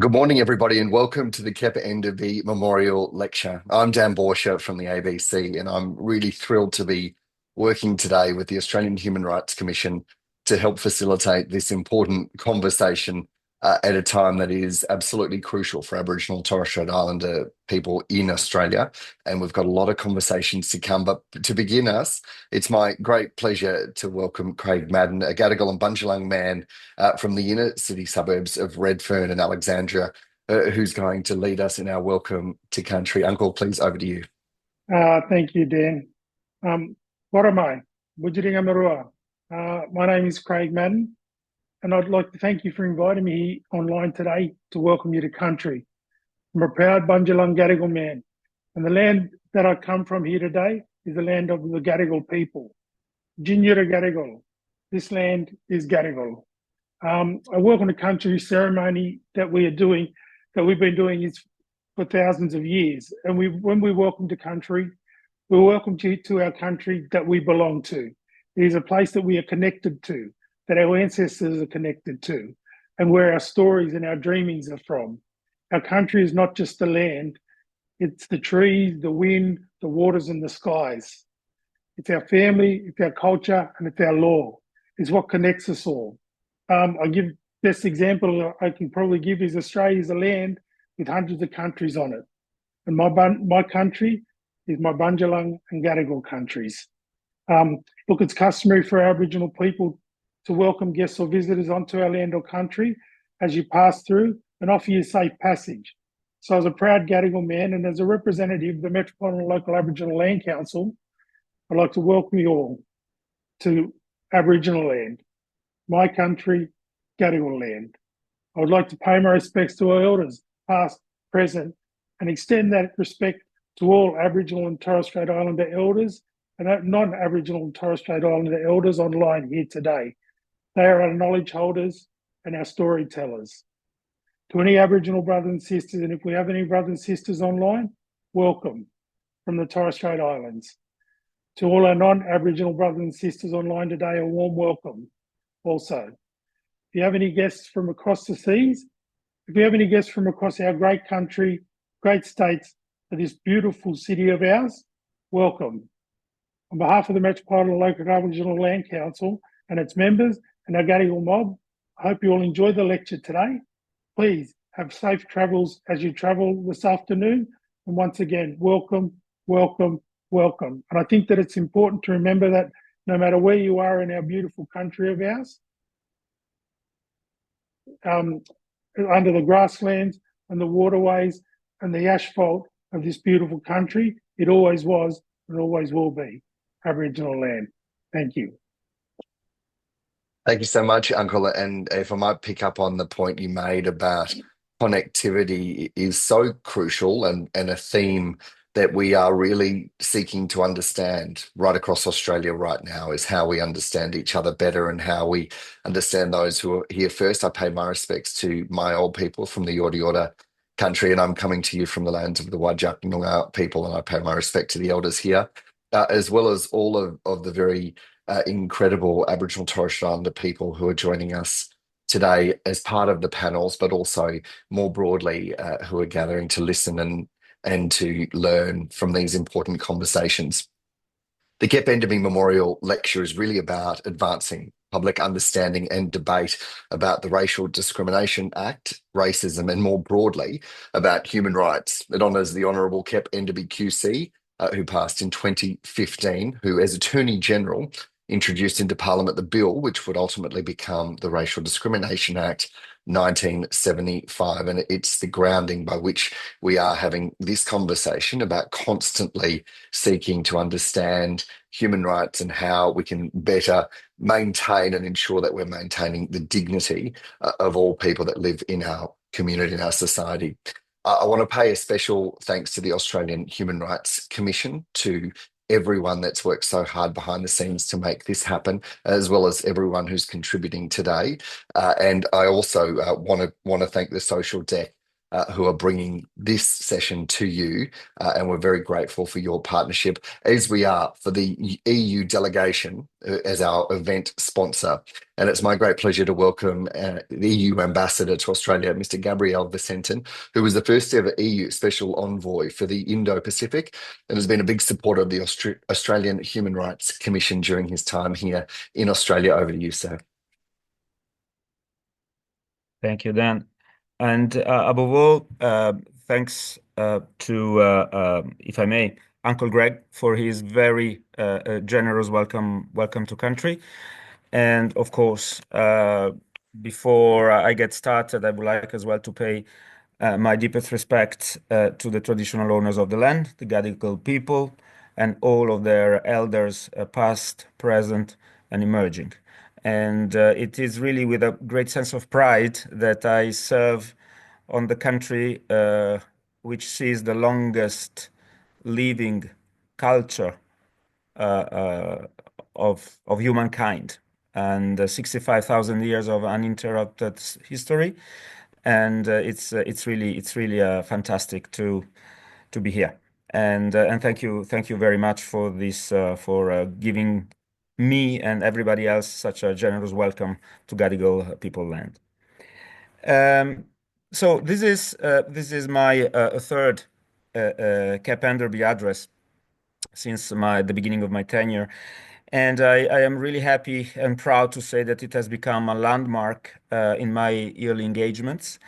Good morning, everybody, and welcome to the Kepa Enderby Memorial Lecture. I'm Dan Borscher from the ABC, and I'm really thrilled to be working today with the Australian Human Rights Commission to help facilitate this important conversation at a time that is absolutely crucial for Aboriginal and Torres Strait Islander people in Australia. And we've got a lot of conversations to come. But to begin us, it's my great pleasure to welcome Craig Madden, a Gadigal and Bundjalung man from the inner city suburbs of Redfern and Alexandria, who's going to lead us in our welcome to country. Uncle, please, over to you. Thank you, Dan. What am I? Bujiringa Marua. My name is Craig Madden, and I'd like to thank you for inviting me online today to welcome you to country. I'm a proud Bundjalung Gadigal man, and the land that I come from here today is the land of the Gadigal people. Jinyura Gadigal. This land is Gadigal. A welcome to country ceremony that we've been doing is for thousands of years. And when we welcome to country, we welcome to our country that we belong to. It is a place that we are connected to, that our ancestors are connected to, and where our stories and our dreamings are from. Our country is not just the land, it's the trees, the wind, the waters, and the skies. It's our family, it's our culture, and it's our law. It's what connects us all. I give best example I can probably give is Australia is a land with hundreds of countries on it. And my country is my Bundjalung and Gadigal countries. Look, it's customary for Aboriginal people to welcome guests or visitors onto our land or country as you pass through and offer you safe passage. So as a proud Gadigal man and as a representative of the Metropolitan Local Aboriginal Land Council, I'd like to welcome you all to Aboriginal land, my country, Gadigal land. I would like to pay my respects to our elders, past, present, and extend that respect to all Aboriginal and Torres Strait Islander elders and non-Aboriginal and Torres Strait Islander elders online here today. They are our knowledge holders and our storytellers. To any Aboriginal brothers and sisters, and if we have any brothers and sisters online, welcome from the Torres Strait Islands. To all our non-Aboriginal brothers and sisters online today, a warm welcome also. If you have any guests from across the seas, if you have any guests from across our great country, great states, to this beautiful city of ours, welcome. On behalf of the Metropolitan Local Aboriginal Land Council and its members and our Gadigal mob, I hope you all enjoy the lecture today. Please have safe travels as you travel this afternoon. And once again, welcome, welcome, welcome. And I think that it's important to remember that no matter where you are in our beautiful country of ours, under the grasslands and the waterways and the asphalt of this beautiful country, it always was and always will be Aboriginal land. Thank you. Thank you so much, Uncle. And if I might pick up on the point you made about connectivity is so crucial and a theme that we are really seeking to understand right across Australia right now is how we understand each other better and how we understand those who are here first. I pay my respects to my old people from the Yorta Yorta country, and I'm coming to you from the lands of the Whadjuk Noongar people, and I pay my respect to the elders here, as well as all of the very incredible Aboriginal Torres Strait Islander people who are joining us today as part of the panels, but also more broadly who are gathering to listen and to learn from these important conversations. The Kep Enderby Memorial Lecture is really about advancing public understanding and debate about the Racial Discrimination Act, racism, and more broadly about human rights. It honours the Honourable Kep Enderby QC, who passed in 2015, who, as Attorney General, introduced into Parliament the bill which would ultimately become the Racial Discrimination Act 1975. And it's the grounding by which we are having this conversation about constantly seeking to understand human rights and how we can better maintain and ensure that we're maintaining the dignity of all people that live in our community, in our society. I want to pay a special thanks to the Australian Human Rights Commission, to everyone that's worked so hard behind the scenes to make this happen, as well as everyone who's contributing today. And I also want to thank the social deck who are bringing this session to you. And we're very grateful for your partnership, as we are for the EU delegation as our event sponsor. And it's my great pleasure to welcome the EU ambassador to Australia, Mr. Gabriel Vicentin, who was the first ever EU special envoy for the Indo-Pacific and has been a big supporter of the Australian Human Rights Commission during his time here in Australia. Over to you, sir. Thank you, Dan. And above all, thanks to, if I may, Uncle Greg for his very generous welcome to country. And of course, before I get started, I would like as well to pay my deepest respect to the traditional owners of the land, the Gadigal people, and all of their elders, past, present, and emerging. And it is really with a great sense of pride that I serve on the country which sees the longest living culture of humankind and 65,000 years of uninterrupted history. And it's really fantastic to be here. And thank you very much for this for giving me and everybody else such a generous welcome to Gadigal people land. So this is my third Cap Enderby address since the beginning of my tenure. And I am really happy and proud to say that it has become a landmark in my yearly engagements.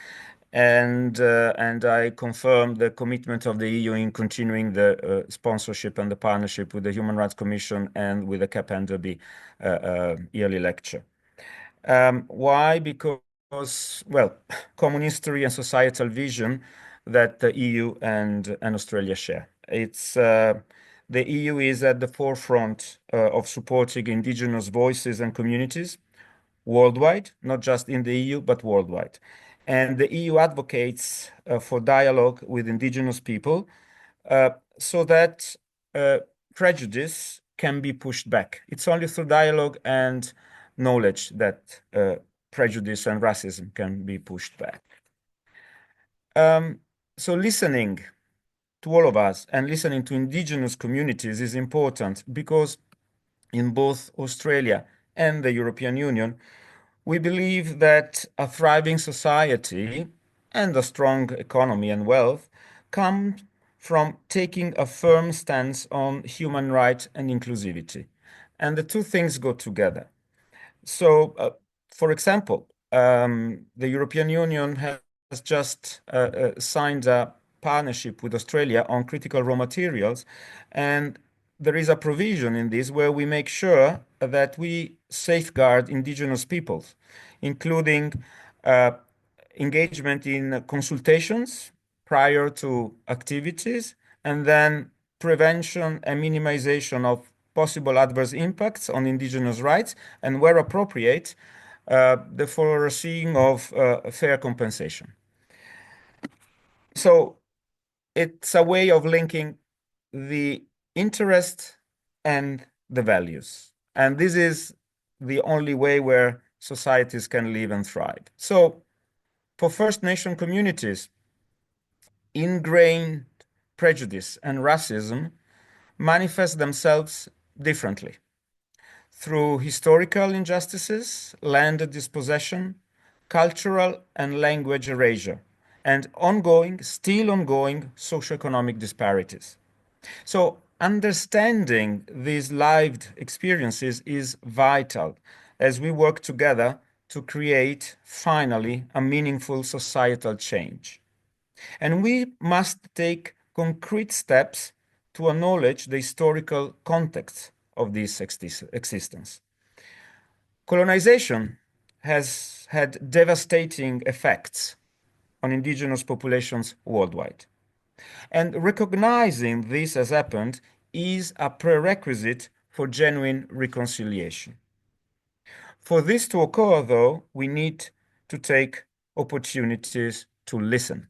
And I confirm the commitment of the EU in continuing the sponsorship and the partnership with the Human Rights Commission and with the Cap Enderby yearly lecture. Why? Because, well, common history and societal vision that the EU and Australia share. The EU is at the forefront of supporting indigenous voices and communities worldwide, not just in the EU, but worldwide. And the EU advocates for dialogue with indigenous people so that prejudice can be pushed back. It's only through dialogue and knowledge that prejudice and racism can be pushed back. So listening to all of us and listening to indigenous communities is important because in both Australia and the European Union, we believe that a thriving society and a strong economy and wealth come from taking a firm stance on human rights and inclusivity. And the two things go together. So, for example, the European Union has just signed a partnership with Australia on critical raw materials, and there is a provision in this where we make sure that we safeguard indigenous peoples, including engagement in consultations prior to activities, and then prevention and minimization of possible adverse impacts on indigenous rights, and where appropriate, the foreseeing of fair compensation. So it's a way of linking the interest and the values. And this is the only way where societies can live and thrive. So for First Nation communities, ingrained prejudice and racism manifest themselves differently through historical injustices, land dispossession, cultural and language erasure, and still ongoing socioeconomic disparities. So understanding these lived experiences is vital as we work together to create, finally, a meaningful societal change. And we must take concrete steps to acknowledge the historical context of this existence. Colonization has had devastating effects on indigenous populations worldwide. And recognizing this has happened is a prerequisite for genuine reconciliation. For this to occur, though, we need to take opportunities to listen.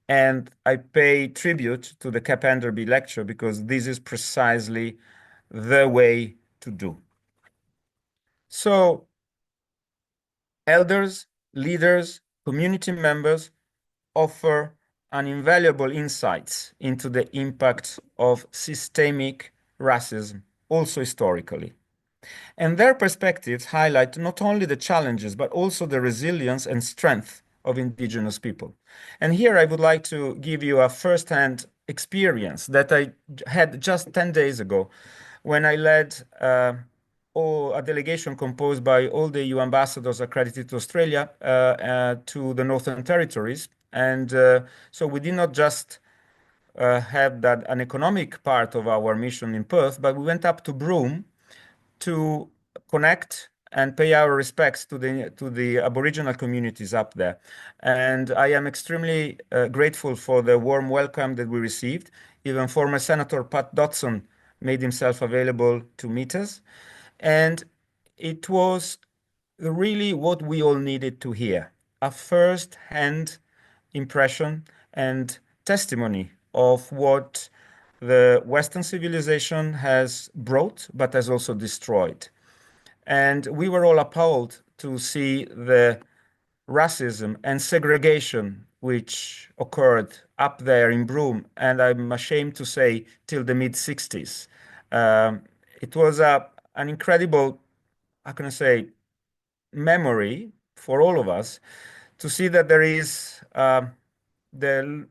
And I pay tribute to the Cap Enderby lecture because this is precisely the way to do. So, elders, leaders, community members, offer an invaluable insights into the impact of systemic racism, also historically. And their perspectives highlight not only the challenges, but also the resilience and strength of indigenous people. And here I would like to give you a first-hand experience that I had just 10 days ago when I led a delegation composed by all the EU ambassadors accredited to Australia to the Northern Territories. And so we did not just have that an economic part of our mission in Perth, but we went up to Broome to connect and pay our respects to the Aboriginal communities up there. And I am extremely grateful for the warm welcome that we received. Even former Senator Pat Dodson made himself available to meet us. And it was really what we all needed to hear, a first-hand impression and testimony of what the Western civilization has brought, but has also destroyed. And we were all appalled to see the racism and segregation which occurred up there in Broome, and I'm ashamed to say till the mid 60s. It was an incredible, how can I say, memory for all of us to see that there is the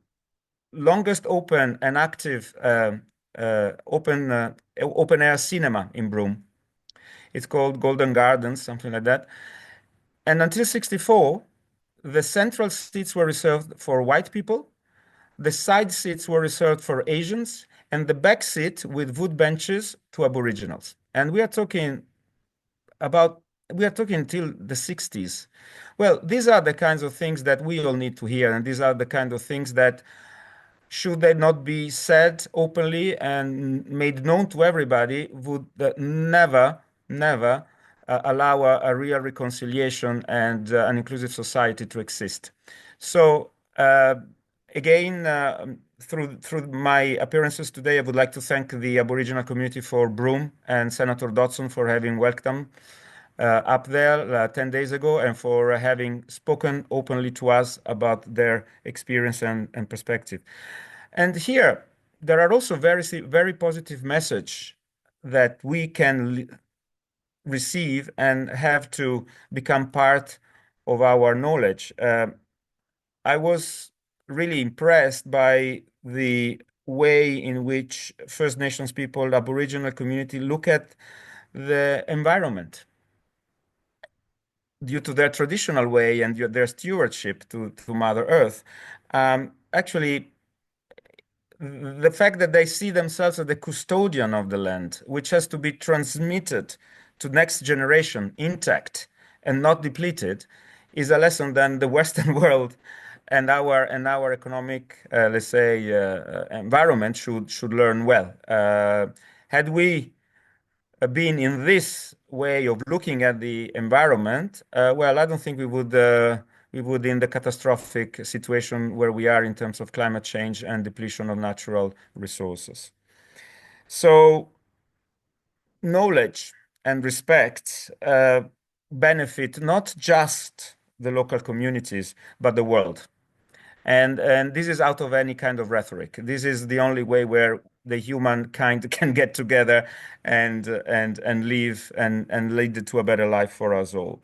longest open and active open air cinema in Broome. It's called Golden Gardens, something like that. And until 64, the central seats were reserved for white people, the side seats were reserved for Asians, and the back seat with wood benches to Aboriginals. And we are talking until the 60s. Well, these are the kinds of things that we all need to hear, and these are the kind of things that should they not be said openly and made known to everybody, would never allow a real reconciliation and an inclusive society to exist. So again, through my appearances today, I would like to thank the Aboriginal community for Broome and Senator Dodson for having welcomed up there 10 days ago and for having spoken openly to us about their experience and perspective. And here, there are also very positive message that we can receive and have to become part of our knowledge. I was really impressed by the way in which First Nations people, Aboriginal community look at the environment due to their traditional way and their stewardship to Mother Earth. Actually, the fact that they see themselves as the custodian of the land, which has to be transmitted to next generation intact and not depleted, is a lesson that the Western world and our economic, let's say, environment should learn well. Had we been in this way of looking at the environment, well, I don't think we would in the catastrophic situation where we are in terms of climate change and depletion of natural resources. So knowledge and respect benefit not just the local communities, but the world. And this is out of any kind of rhetoric. This is the only way where the humankind can get together and live and lead to a better life for us all.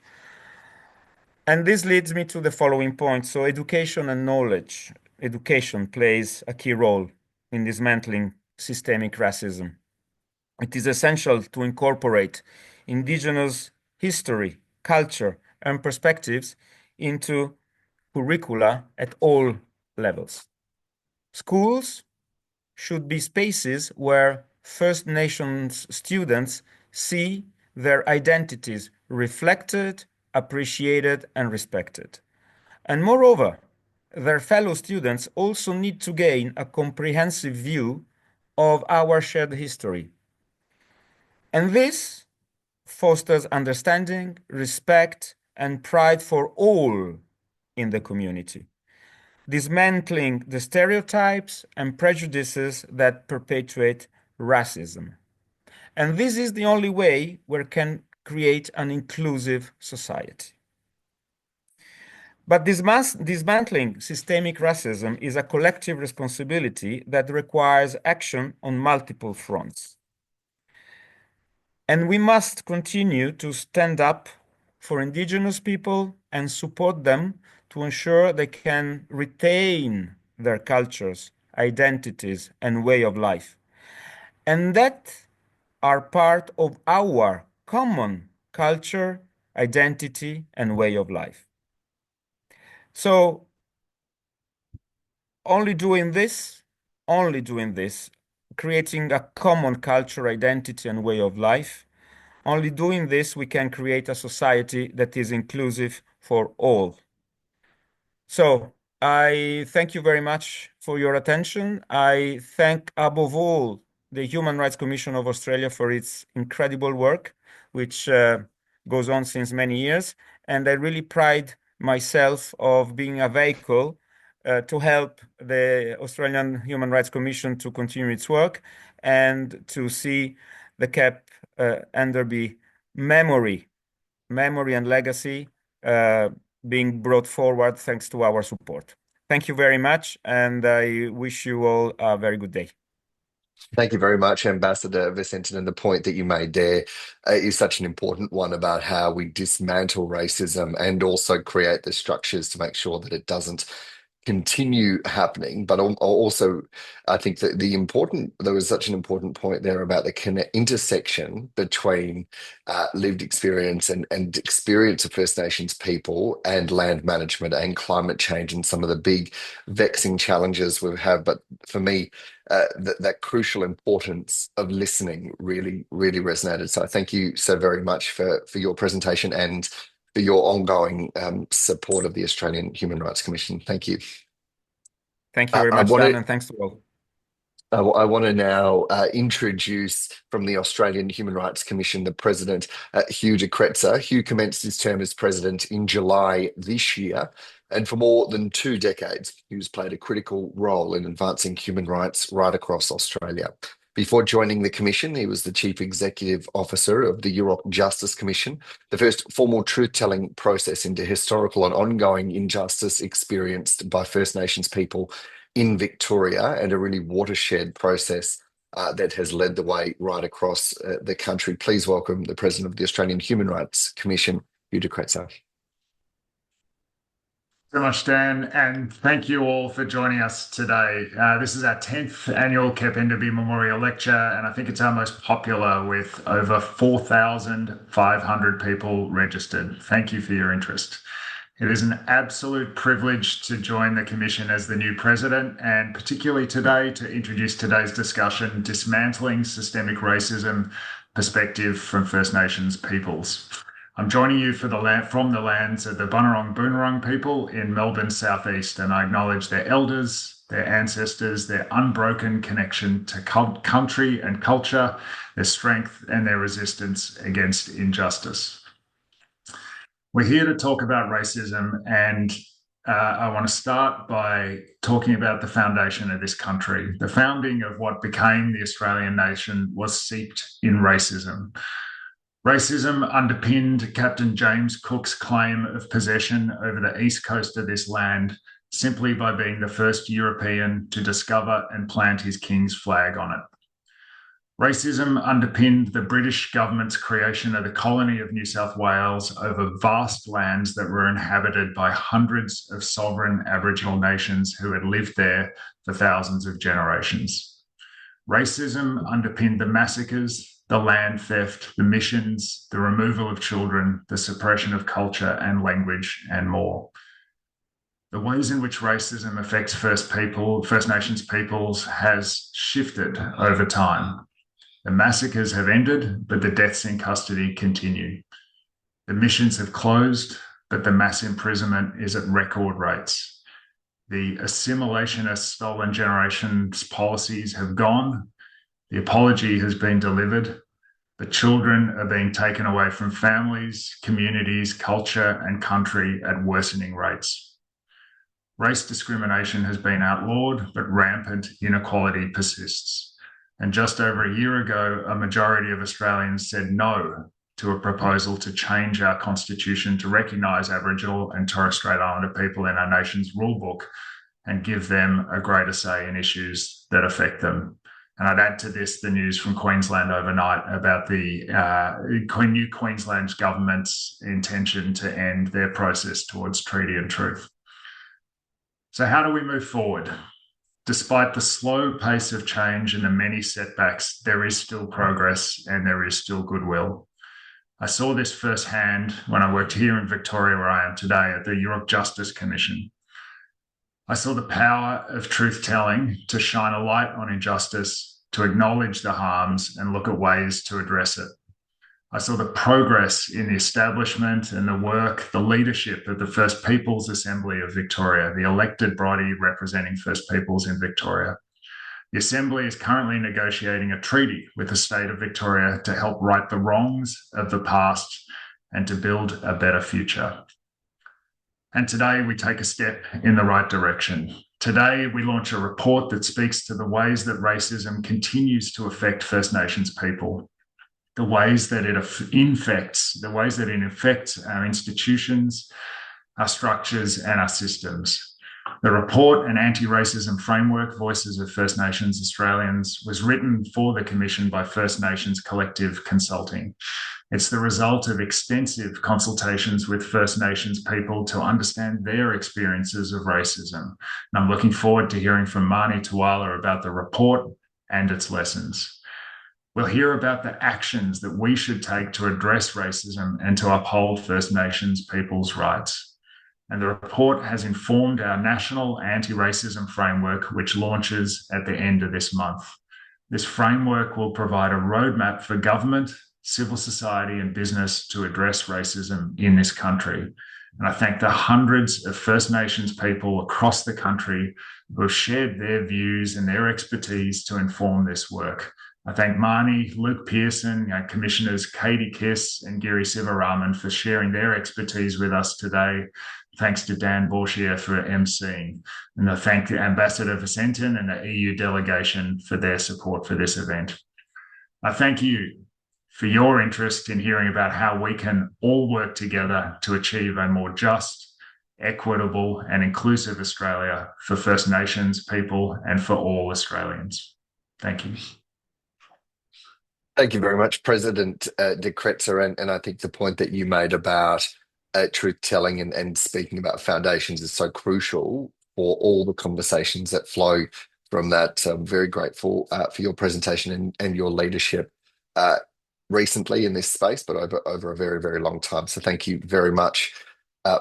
And this leads me to the following point. So education and knowledge. Education plays a key role in dismantling systemic racism. It is essential to incorporate indigenous history, culture, and perspectives into curricula at all levels. Schools should be spaces where First Nations students see their identities reflected, appreciated, and respected. And moreover, their fellow students also need to gain a comprehensive view of our shared history. And this fosters understanding, respect, and pride for all in the community, dismantling the stereotypes and prejudices that perpetuate racism. And this is the only way we can create an inclusive society. But dismantling systemic racism is a collective responsibility that requires action on multiple fronts. And we must continue to stand up for Indigenous people and support them to ensure they can retain their cultures, identities, and way of life. And that are part of our common culture, identity, and way of life. So only doing this, creating a common culture, identity, and way of life, only doing this, we can create a society that is inclusive for all. So I thank you very much for your attention. I thank above all the Human Rights Commission of Australia for its incredible work, which goes on since many years. And I really pride myself of being a vehicle to help the Australian Human Rights Commission to continue its work and to see the CAP Enderby memory and legacy being brought forward thanks to our support. Thank you very much, and I wish you all a very good day. Thank you very much, Ambassador Vicentin. And the point that you made there is such an important one about how we dismantle racism and also create the structures to make sure that it doesn't continue happening. But also, I think that there was such an important point there about the intersection between lived experience and experience of First Nations people and land management and climate change and some of the big vexing challenges we have. But for me, that crucial importance of listening really, really resonated. So thank you so very much for your presentation and for your ongoing support of the Australian Human Rights Commission. Thank you. Thank you very I much, want Dan, to and thanks to all. I want to now introduce from the Australian Human Rights Commission the President, Hugh de Kretser. Hugh commenced his term as President in July this year, and for more than 2 decades, Hugh's played a critical role in advancing human rights right across Australia. Before joining the Commission, he was the Chief Executive Officer of the Europe Justice Commission, the first formal truth-telling process into historical and ongoing injustice experienced by First Nations people in Victoria, and a really watershed process that has led the way right across the country. Please welcome the President of the Australian Human Rights Commission, Hugh de Kretser. So much, Dan, and thank you all for joining us today. This is our 10th annual Kep Enderby Memorial Lecture, and I think it's our most popular with over 4,500 people registered. Thank you for your interest. It is an absolute privilege to join the Commission as the new President, and particularly today to introduce today's discussion, Dismantling Systemic Racism, Perspective from First Nations Peoples. I'm joining you from the lands of the Bunurong Boonwurrung people in Melbourne's southeast, and I acknowledge their elders, their ancestors, their unbroken connection to country and culture, their strength and their resistance against injustice. We're here to talk about racism, and I want to start by talking about the foundation of this country. The founding of what became the Australian nation was steeped in racism. Racism underpinned Captain James Cook's claim of possession over the east coast of this land simply by being the first European to discover and plant his king's flag on it. Racism underpinned the British government's creation of the colony of New South Wales over vast lands that were inhabited by hundreds of sovereign Aboriginal nations who had lived there for thousands of generations. Racism underpinned the massacres, the land theft, the missions, the removal of children, the suppression of culture and language, and more. The ways in which racism affects First Nations peoples has shifted over time. The massacres have ended, but the deaths in custody continue. The missions have closed, but the mass imprisonment is at record rates. The assimilationist stolen generations policies have gone. The apology has been delivered, but children are being taken away from families, communities, culture, and country at worsening rates. Race discrimination has been outlawed, but rampant inequality persists. And just over a year ago, a majority of Australians said no to a proposal to change our constitution to recognise Aboriginal and Torres Strait Islander people in our nation's rulebook and give them a greater say in issues that affect them. And I'd add to this the news from Queensland overnight about the new Queensland government's intention to end their process towards treaty and truth. So how do we move forward? Despite the slow pace of change and the many setbacks, there is still progress and there is still goodwill. I saw this firsthand when I worked here in Victoria, where I am today, at the York Justice Commission. I saw the power of truth-telling to shine a light on injustice, to acknowledge the harms and look at ways to address it. I saw the progress in the establishment and the work, the leadership of the First Peoples Assembly of Victoria, the elected body representing First Peoples in Victoria. The Assembly is currently negotiating a treaty with the state of Victoria to help right the wrongs of the past and to build a better future. And today we take a step in the right direction. Today we launch a report that speaks to the ways that racism continues to affect First Nations people, the ways that it infects our institutions, our structures, and our systems. The report, An Anti-Racism Framework, Voices of First Nations Australians, was written for the Commission by First Nations Collective Consulting. It's the result of extensive consultations with First Nations people to understand their experiences of racism. And I'm looking forward to hearing from Marnie Tuala about the report and its lessons. We'll hear about the actions that we should take to address racism and to uphold First Nations people's rights. And the report has informed our national anti-racism framework, which launches at the end of this month. This framework will provide a roadmap for government, civil society, and business to address racism in this country. And I thank the hundreds of First Nations people across the country who have shared their views and their expertise to inform this work. I thank Marnie, Luke Pearson, Commissioners Katie Kiss and Giri Sivaraman for sharing their expertise with us today. Thanks to Dan Bourchier for emceeing. And I thank the Ambassador Vicentin and the EU delegation for their support for this event. I thank you for your interest in hearing about how we can all work together to achieve a more just, equitable and inclusive Australia for First Nations people and for all Australians. Thank you. Thank you very much, President de Kretzer. And I think the point that you made about truth-telling and speaking about foundations is so crucial for all the conversations that flow from that. So I'm very grateful for your presentation and your leadership recently in this space, but over a very, very long time. So thank you very much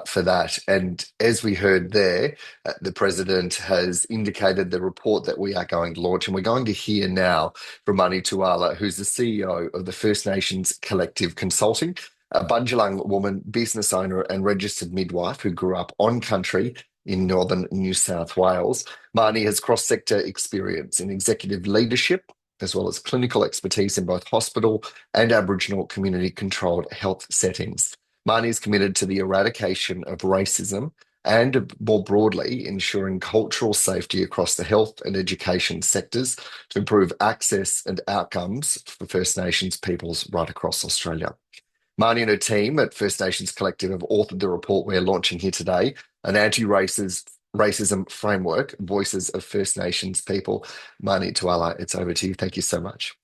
for that. And as we heard there, the President has indicated the report that we are going to launch, and we're going to hear now from Marnie Tuala, who's the CEO of the First Nations Collective Consulting, a Bundjalung woman, business owner and registered midwife who grew up on country in northern New South Wales. Marnie has cross-sector experience in executive leadership, as well as clinical expertise in both hospital and Aboriginal community-controlled health settings. Marnie is committed to the eradication of racism and, more broadly, ensuring cultural safety across the health and education sectors to improve access and outcomes for First Nations peoples right across Australia. Marnie and her team at First Nations Collective have authored the report we're launching here today, An Anti-Racism Framework, Voices of First Nations People. Marnie Tuala, it's over to you. Thank you so much.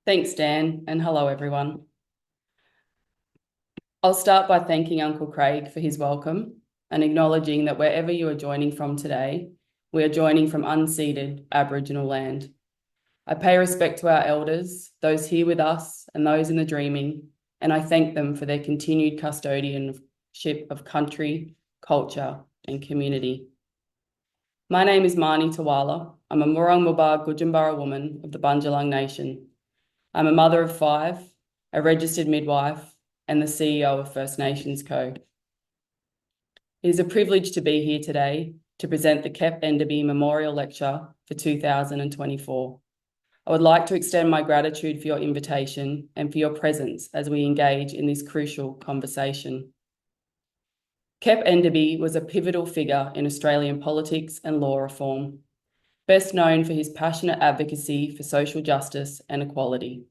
Thanks, Dan, and hello, everyone. I'll start by thanking Uncle Craig for his welcome and acknowledging that wherever you are joining from today, we are joining from unceded Aboriginal land. I pay respect to our elders, those here with us and those in the dreaming, and I thank them for their continued custodianship of country, culture and community. My name is Marnie Tuala. I'm a Murrung Mulbar Gudjambara woman of the Bundjalung Nation. I'm a mother of 5, a registered midwife, and the CEO of First Nations Co. It is a privilege to be here today to present the KEP Enderby Memorial Lecture for 2024. I would like to extend my gratitude for your invitation and for your presence as we engage in this crucial conversation. KEP Enderby was a pivotal figure in Australian politics and law reform, best known for his passionate advocacy for social justice and equality.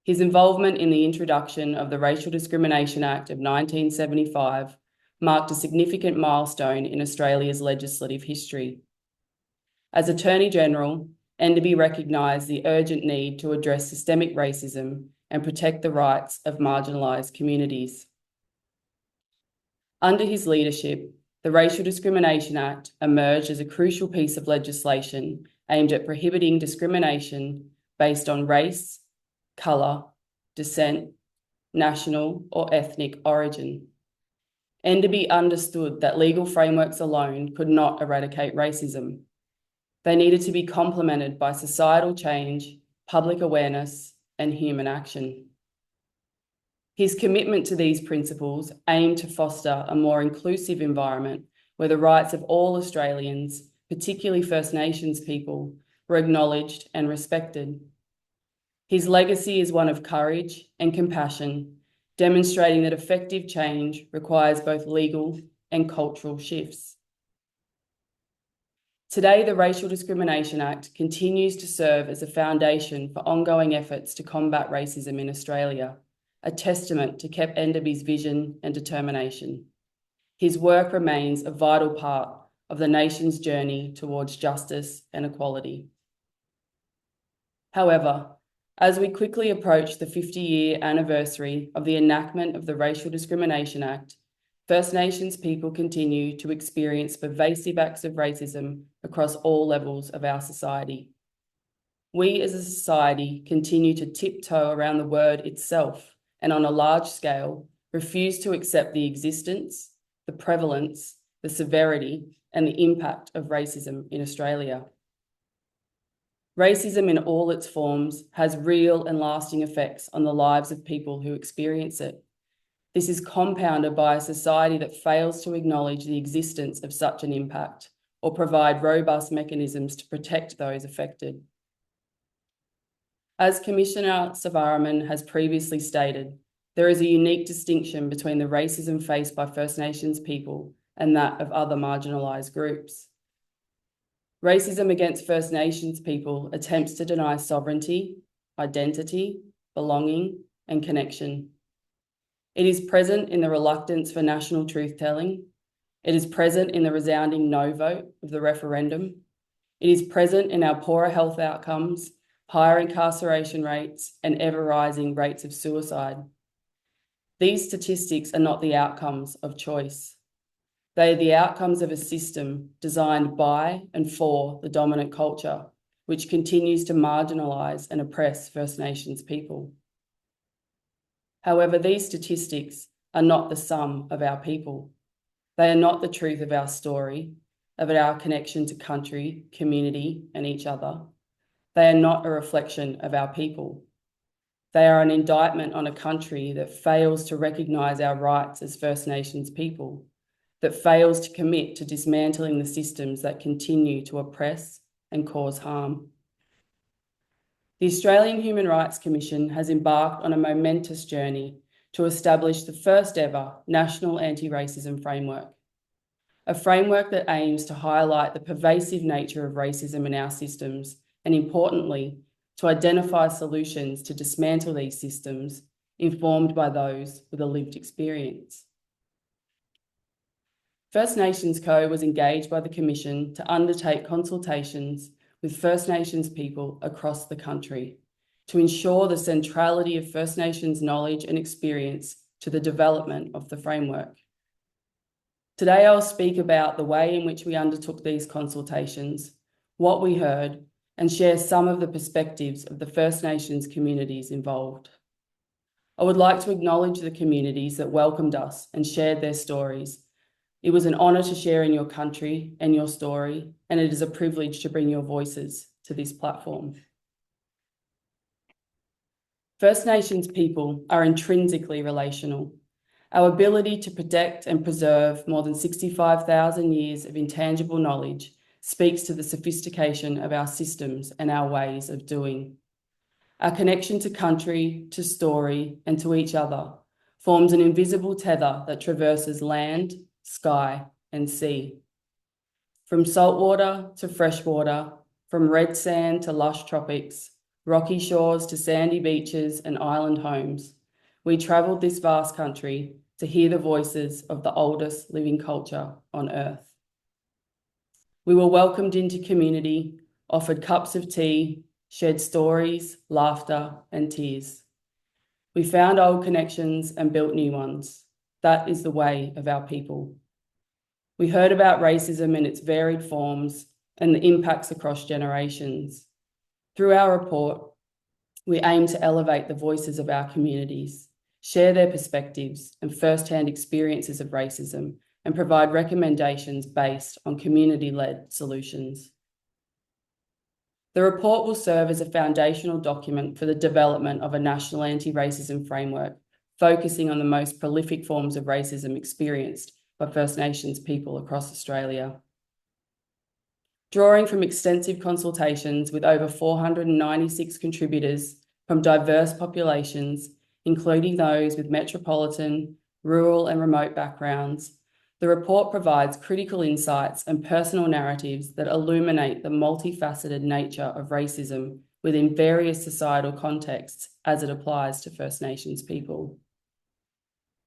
His involvement in the introduction of the Racial Discrimination Act of 1975 marked a significant milestone in Australia's legislative history. As Attorney General, Enderby recognised the urgent need to address systemic racism and protect the rights of marginalised communities. Under his leadership, the Racial Discrimination Act emerged as a crucial piece of legislation aimed at prohibiting discrimination based on race, colour, descent, national or ethnic origin. Enderby understood that legal frameworks alone could not eradicate racism. They needed to be complemented by societal change, public awareness, and human action. His commitment to these principles aimed to foster a more inclusive environment where the rights of all Australians, particularly First Nations people, were acknowledged and respected. His legacy is one of courage and compassion, demonstrating that effective change requires both legal and cultural shifts. Today, the Racial Discrimination Act continues to serve as a foundation for ongoing efforts to combat racism in Australia, a testament to Kep Enderby's vision and determination. His work remains a vital part of the nation's journey towards justice and equality. However, as we quickly approach the 50-year anniversary of the enactment of the Racial Discrimination Act, First Nations people continue to experience pervasive acts of racism across all levels of our society. We as a society continue to tiptoe around the word itself and on a large scale refuse to accept the existence, the prevalence, the severity, and the impact of racism in Australia. Racism in all its forms has real and lasting effects on the lives of people who experience it. This is compounded by a society that fails to acknowledge the existence of such an impact or provide robust mechanisms to protect those affected. As Commissioner Savaraman has previously stated, there is a unique distinction between the racism faced by First Nations people and that of other marginalised groups. Racism against First Nations people attempts to deny sovereignty, identity, belonging, and connection. It is present in the reluctance for national truth-telling. It is present in the resounding no vote of the referendum. It is present in our poorer health outcomes, higher incarceration rates, and ever-rising rates of suicide. These statistics are not the outcomes of choice. They are the outcomes of a system designed by and for the dominant culture, which continues to marginalise and oppress First Nations people. However, these statistics are not the sum of our people. They are not the truth of our story, of our connection to country, community, and each other. They are not a reflection of our people. They are an indictment on a country that fails to recognise our rights as First Nations people, that fails to commit to dismantling the systems that continue to oppress and cause harm. The Australian Human Rights Commission has embarked on a momentous journey to establish the first ever national anti-racism framework, a framework that aims to highlight the pervasive nature of racism in our systems and, importantly, to identify solutions to dismantle these systems informed by those with a lived experience. First Nations Co was engaged by the Commission to undertake consultations with First Nations people across the country to ensure the centrality of First Nations knowledge and experience to the development of the framework. Today, I'll speak about the way in which we undertook these consultations, what we heard, and share some of the perspectives of the First Nations communities involved. I would like to acknowledge the communities that welcomed us and shared their stories. It was an honour to share in your country and your story, and it is a privilege to bring your voices to this platform. First Nations people are intrinsically relational. Our ability to protect and preserve more than 65,000 years of intangible knowledge speaks to the sophistication of our systems and our ways of doing. Our connection to country, to story, and to each other forms an invisible tether that traverses land, sky, and sea. From saltwater to freshwater, from red sand to lush tropics, rocky shores to sandy beaches and island homes, we travelled this vast country to hear the voices of the oldest living culture on Earth. We were welcomed into community, offered cups of tea, shared stories, laughter, and tears. We found old connections and built new ones. That is the way of our people. We heard about racism in its varied forms and the impacts across generations. Through our report, we aim to elevate the voices of our communities, share their perspectives and first-hand experiences of racism, and provide recommendations based on community-led solutions. The report will serve as a foundational document for the development of a national anti-racism framework, focusing on the most prolific forms of racism experienced by First Nations people across Australia. Drawing from extensive consultations with over 496 contributors from diverse populations, including those with metropolitan, rural and remote backgrounds, the report provides critical insights and personal narratives that illuminate the multifaceted nature of racism within various societal contexts as it applies to First Nations people.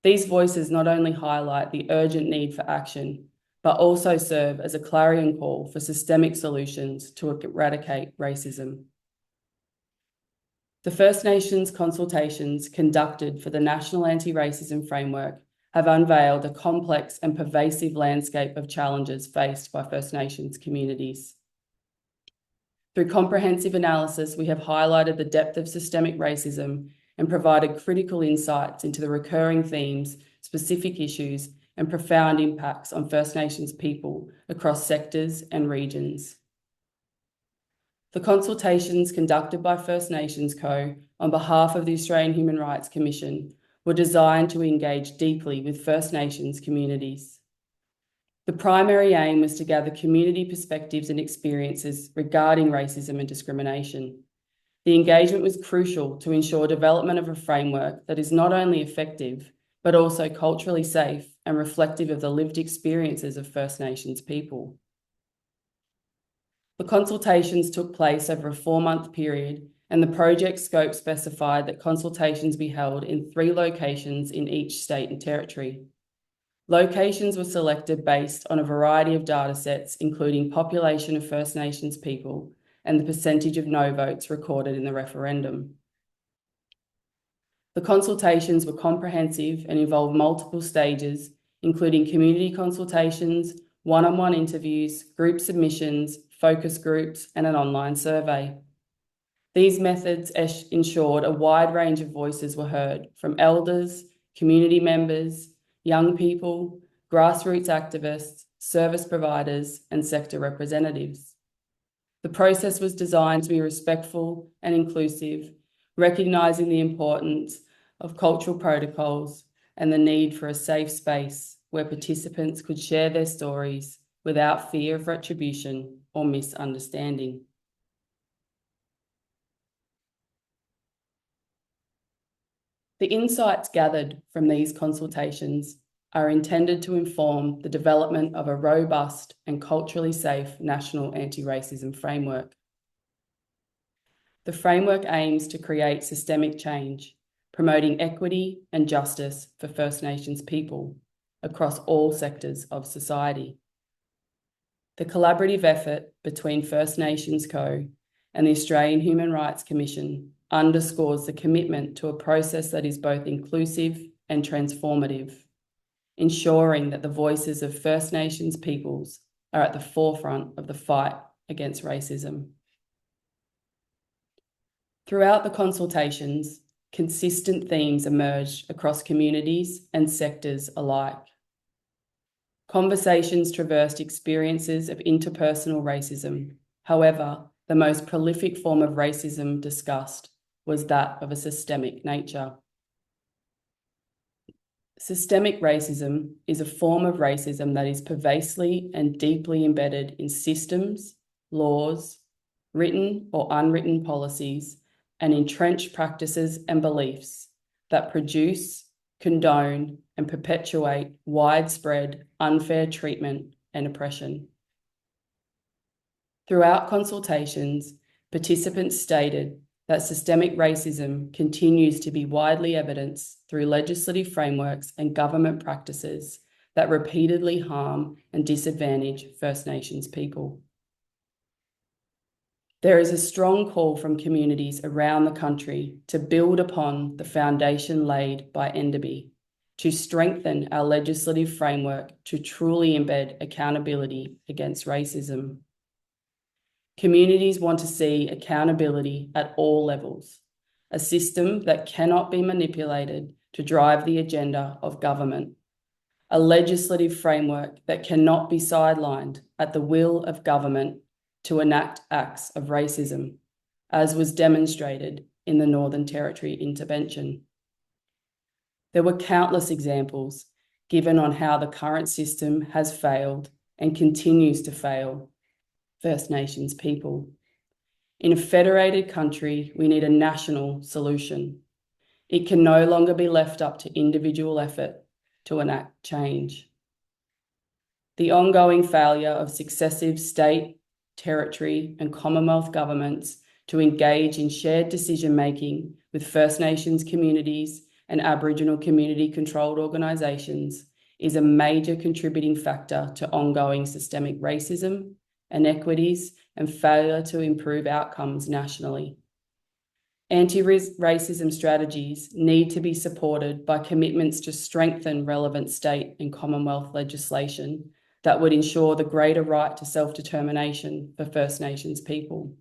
These voices not only highlight the urgent need for action, but also serve as a clarion call for systemic solutions to eradicate racism. The First Nations consultations conducted for the National Anti-Racism Framework have unveiled a complex and pervasive landscape of challenges faced by First Nations communities. Through comprehensive analysis, we have highlighted the depth of systemic racism and provided critical insights into the recurring themes, specific issues, and profound impacts on First Nations people across sectors and regions. The consultations conducted by First Nations Co on behalf of the Australian Human Rights Commission were designed to engage deeply with First Nations communities. The primary aim was to gather community perspectives and experiences regarding racism and discrimination. The engagement was crucial to ensure development of a framework that is not only effective, but also culturally safe and reflective of the lived experiences of First Nations people. The consultations took place over a 4-month period, and the project scope specified that consultations be held in 3 locations in each state and territory. Locations were selected based on a variety of data sets, including population of First Nations people and the percentage of no votes recorded in the referendum. The consultations were comprehensive and involved multiple stages, including community consultations, one-on-one interviews, group submissions, focus groups, and an online survey. These methods ensured a wide range of voices were heard from elders, community members, young people, grassroots activists, service providers, and sector representatives. The process was designed to be respectful and inclusive, recognising the importance of cultural protocols and the need for a safe space where participants could share their stories without fear of retribution or misunderstanding. The insights gathered from these consultations are intended to inform the development of a robust and culturally safe national anti-racism framework. The framework aims to create systemic change, promoting equity and justice for First Nations people across all sectors of society. The collaborative effort between First Nations Co and the Australian Human Rights Commission underscores the commitment to a process that is both inclusive and transformative, ensuring that the voices of First Nations peoples are at the forefront of the fight against racism. Throughout the consultations, consistent themes emerged across communities and sectors alike. Conversations traversed experiences of interpersonal racism. However, the most prolific form of racism discussed was that of a systemic nature. Systemic racism is a form of racism that is pervasively and deeply embedded in systems, laws, written or unwritten policies, and entrenched practices and beliefs that produce, condone, and perpetuate widespread unfair treatment and oppression. Throughout consultations, participants stated that systemic racism continues to be widely evidenced through legislative frameworks and government practices that repeatedly harm and disadvantage First Nations people. There is a strong call from communities around the country to build upon the foundation laid by Enderby, to strengthen our legislative framework to truly embed accountability against racism. Communities want to see accountability at all levels, a system that cannot be manipulated to drive the agenda of government, a legislative framework that cannot be sidelined at the will of government to enact acts of racism, as was demonstrated in the Northern Territory intervention. There were countless examples given on how the current system has failed and continues to fail First Nations people. In a federated country, we need a national solution. It can no longer be left up to individual effort to enact change. The ongoing failure of successive state, territory, and Commonwealth governments to engage in shared decision-making with First Nations communities and Aboriginal community-controlled organisations is a major contributing factor to ongoing systemic racism, inequities, and failure to improve outcomes nationally. Anti-racism strategies need to be supported by commitments to strengthen relevant state and Commonwealth legislation that would ensure the greater right to self-determination for First Nations people.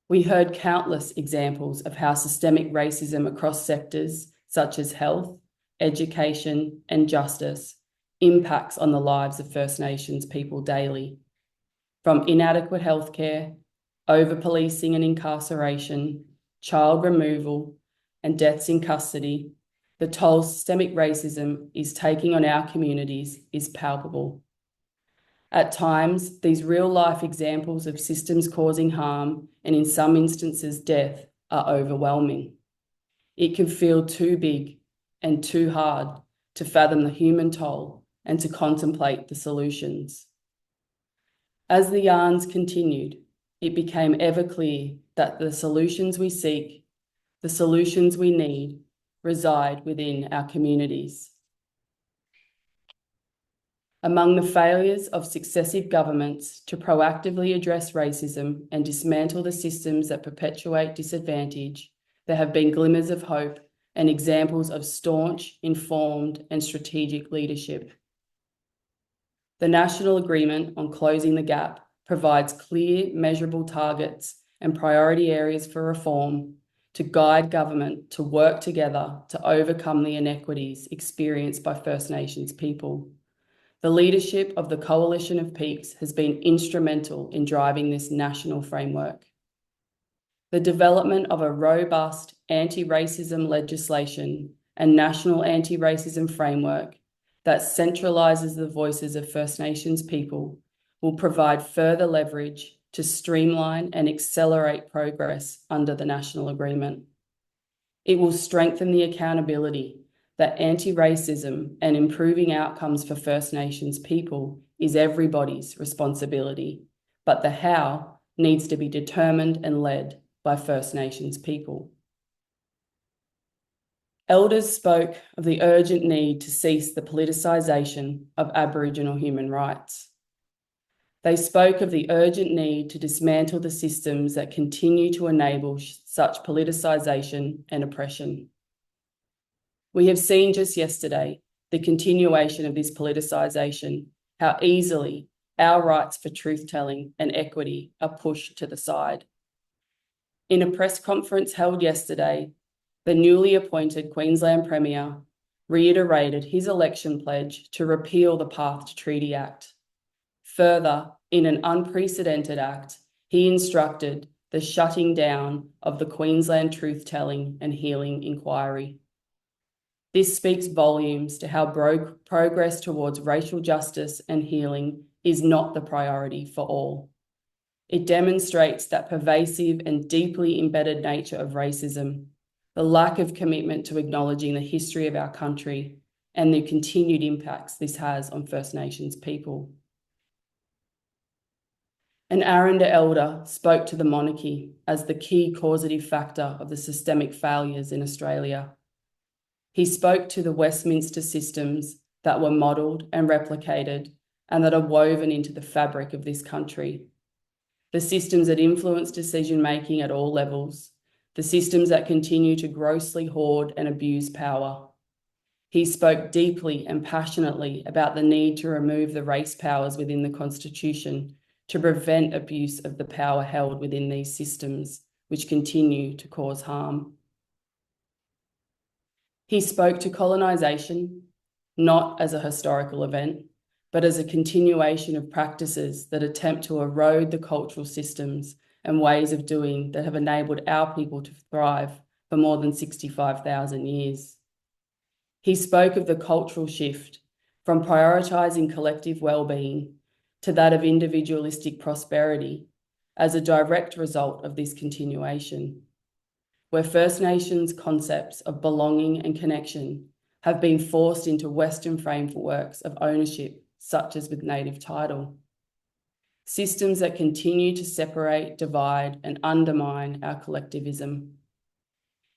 We heard countless examples of how systemic racism across sectors such as health, education, and justice impacts on the lives of First Nations people daily. From inadequate healthcare, over-policing and incarceration, child removal, and deaths in custody, the toll systemic racism is taking on our communities is palpable. At times, these real-life examples of systems causing harm, and in some instances death, are overwhelming. It can feel too big and too hard to fathom the human toll and to contemplate the solutions. As the yarns continued, it became ever clear that the solutions we seek, the solutions we need, reside within our communities. Among the failures of successive governments to proactively address racism and dismantle the systems that perpetuate disadvantage, there have been glimmers of hope and examples of staunch, informed, and strategic leadership. The National Agreement on Closing the Gap provides clear, measurable targets and priority areas for reform to guide government to work together to overcome the inequities experienced by First Nations people. The leadership of the Coalition of Peaks has been instrumental in driving this national framework. The development of a robust anti-racism legislation and national anti-racism framework that centralises the voices of First Nations people will provide further leverage to streamline and accelerate progress under the National Agreement. It will strengthen the accountability that anti-racism and improving outcomes for First Nations people is everybody's responsibility, but the how needs to be determined and led by First Nations people. Elders spoke of the urgent need to cease the politicisation of Aboriginal human rights. They spoke of the urgent need to dismantle the systems that continue to enable such politicisation and oppression. We have seen just yesterday the continuation of this politicisation, how easily our rights for truth-telling and equity are pushed to the side. In a press conference held yesterday, the newly appointed Queensland Premier reiterated his election pledge to repeal the Path to Treaty Act. Further, in an unprecedented act, he instructed the shutting down of the Queensland Truth-Telling and Healing Inquiry. This speaks volumes to how progress towards racial justice and healing is not the priority for all. It demonstrates that pervasive and deeply embedded nature of racism, the lack of commitment to acknowledging the history of our country, and the continued impacts this has on First Nations people. An Aranda elder spoke to the monarchy as the key causative factor of the systemic failures in Australia. He spoke to the Westminster systems that were modelled and replicated and that are woven into the fabric of this country. The systems that influence decision-making at all levels, the systems that continue to grossly hoard and abuse power. He spoke deeply and passionately about the need to remove the race powers within the Constitution to prevent abuse of the power held within these systems, which continue to cause harm. He spoke to colonisation, not as a historical event, but as a continuation of practices that attempt to erode the cultural systems and ways of doing that have enabled our people to thrive for more than 65,000 years. He spoke of the cultural shift from prioritising collective well-being to that of individualistic prosperity as a direct result of this continuation, where First Nations concepts of belonging and connection have been forced into Western frameworks of ownership, such as with native title. Systems that continue to separate, divide, and undermine our collectivism.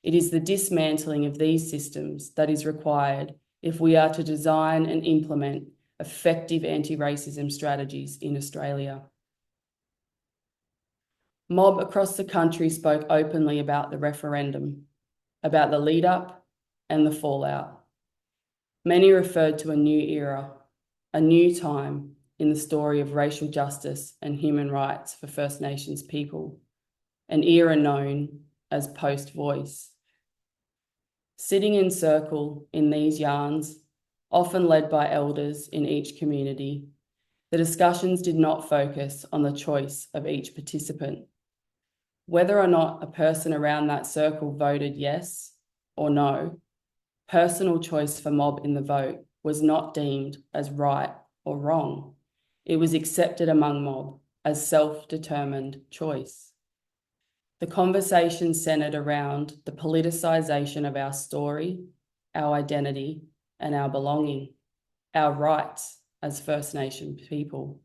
It is the dismantling of these systems that is required if we are to design and implement effective anti-racism strategies in Australia. Mob across the country spoke openly about the referendum, about the lead-up and the fallout. Many referred to a new era, a new time in the story of racial justice and human rights for First Nations people, an era known as post-voice. Sitting in circle in these yarns, often led by elders in each community, the discussions did not focus on the choice of each participant. Whether or not a person around that circle voted yes or no, personal choice for Mob in the vote was not deemed as right or wrong. It was accepted among Mob as self-determined choice. The conversation centred around the politicisation of our story, our identity, and our belonging, our rights as First Nation people.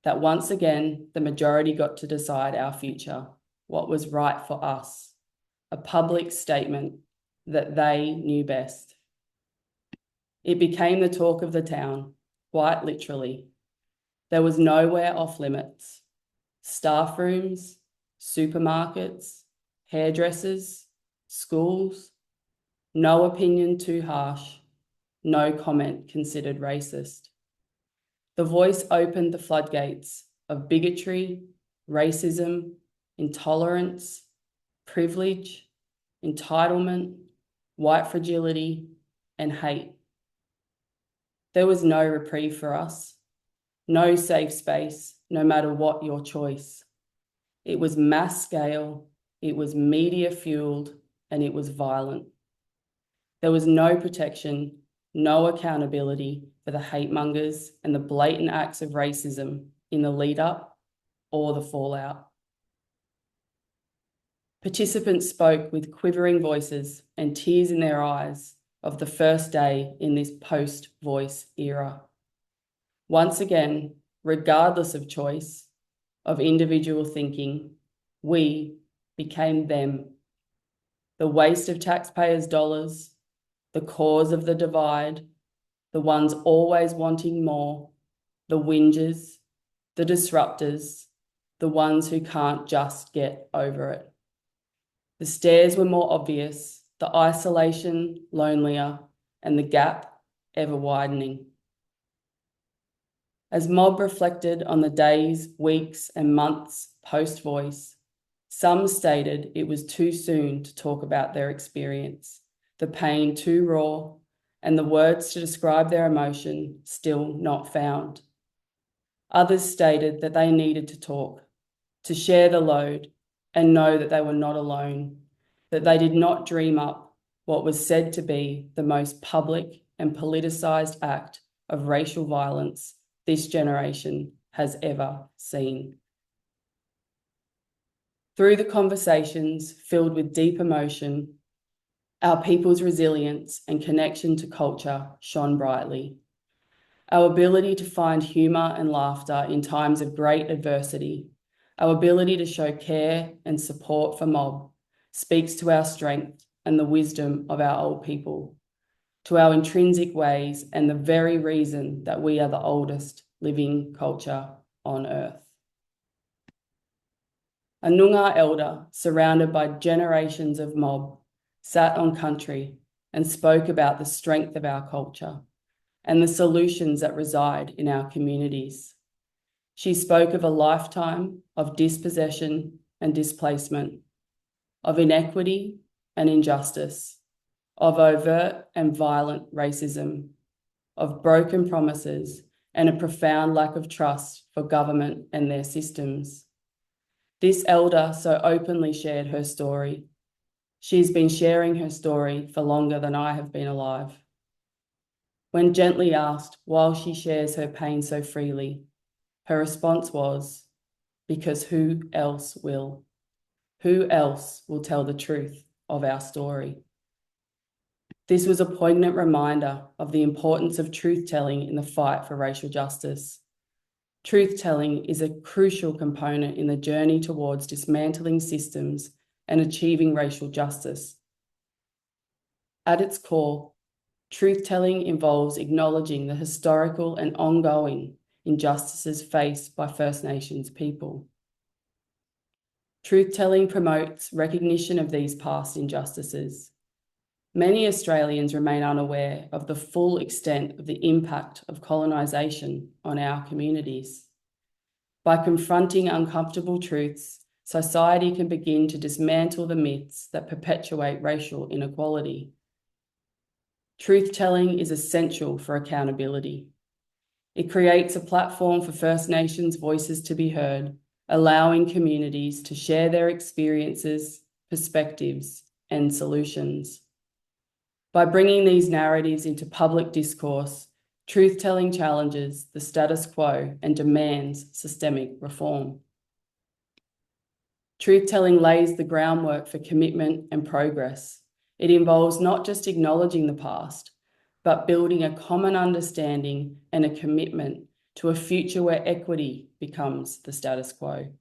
That once again, the majority got to decide our future, what was right for us, a public statement that they knew best. It became the talk of the town, quite literally. There was nowhere off limits. Staff rooms, supermarkets, hairdressers, schools, no opinion too harsh, no comment considered racist. The voice opened the floodgates of bigotry, racism, intolerance, privilege, entitlement, white fragility, and hate. There was no reprieve for us, no safe space, no matter what your choice. It was mass scale, it was media fueled, and it was violent. There was no protection, no accountability for the hate mongers and the blatant acts of racism in the lead up or the fallout. Participants spoke with quivering voices and tears in their eyes of the first day in this post-voice era. Once again, regardless of choice, of individual thinking, we became them. The waste of taxpayers' dollars, the cause of the divide, the ones always wanting more, the whingers, the disruptors, the ones who can't just get over it. The stares were more obvious, the isolation lonelier, and the gap ever widening. As Mob reflected on the days, weeks, and months post-voice, some stated it was too soon to talk about their experience, the pain too raw, and the words to describe their emotion still not found. Others stated that they needed to talk, to share the load, and know that they were not alone, that they did not dream up what was said to be the most public and politicised act of racial violence this generation has ever seen. Through the conversations filled with deep emotion, our people's resilience and connection to culture shone brightly. Our ability to find humour and laughter in times of great adversity, our ability to show care and support for mob speaks to our strength and the wisdom of our old people, to our intrinsic ways and the very reason that we are the oldest living culture on earth. A Noongar elder, surrounded by generations of mob, sat on country and spoke about the strength of our culture and the solutions that reside in our communities. She spoke of a lifetime of dispossession and displacement, of inequity and injustice, of overt and violent racism, of broken promises and a profound lack of trust for government and their systems. This elder so openly shared her story. She's been sharing her story for longer than I have been alive. When gently asked why she shares her pain so freely, her response was, because who else will? Who else will tell the truth of our story? This was a poignant reminder of the importance of truth-telling in the fight for racial justice. Truth-telling is a crucial component in the journey towards dismantling systems and achieving racial justice. At its core, truth-telling involves acknowledging the historical and ongoing injustices faced by First Nations people. Truth-telling promotes recognition of these past injustices. Many Australians remain unaware of the full extent of the impact of colonisation on our communities. By confronting uncomfortable truths, society can begin to dismantle the myths that perpetuate racial inequality. Truth-telling is essential for accountability. It creates a platform for First Nations voices to be heard, allowing communities to share their experiences, perspectives, and solutions. By bringing these narratives into public discourse, truth-telling challenges the status quo and demands systemic reform. Truth-telling lays the groundwork for commitment and progress. It involves not just acknowledging the past, but building a common understanding and a commitment to a future where equity becomes the status quo.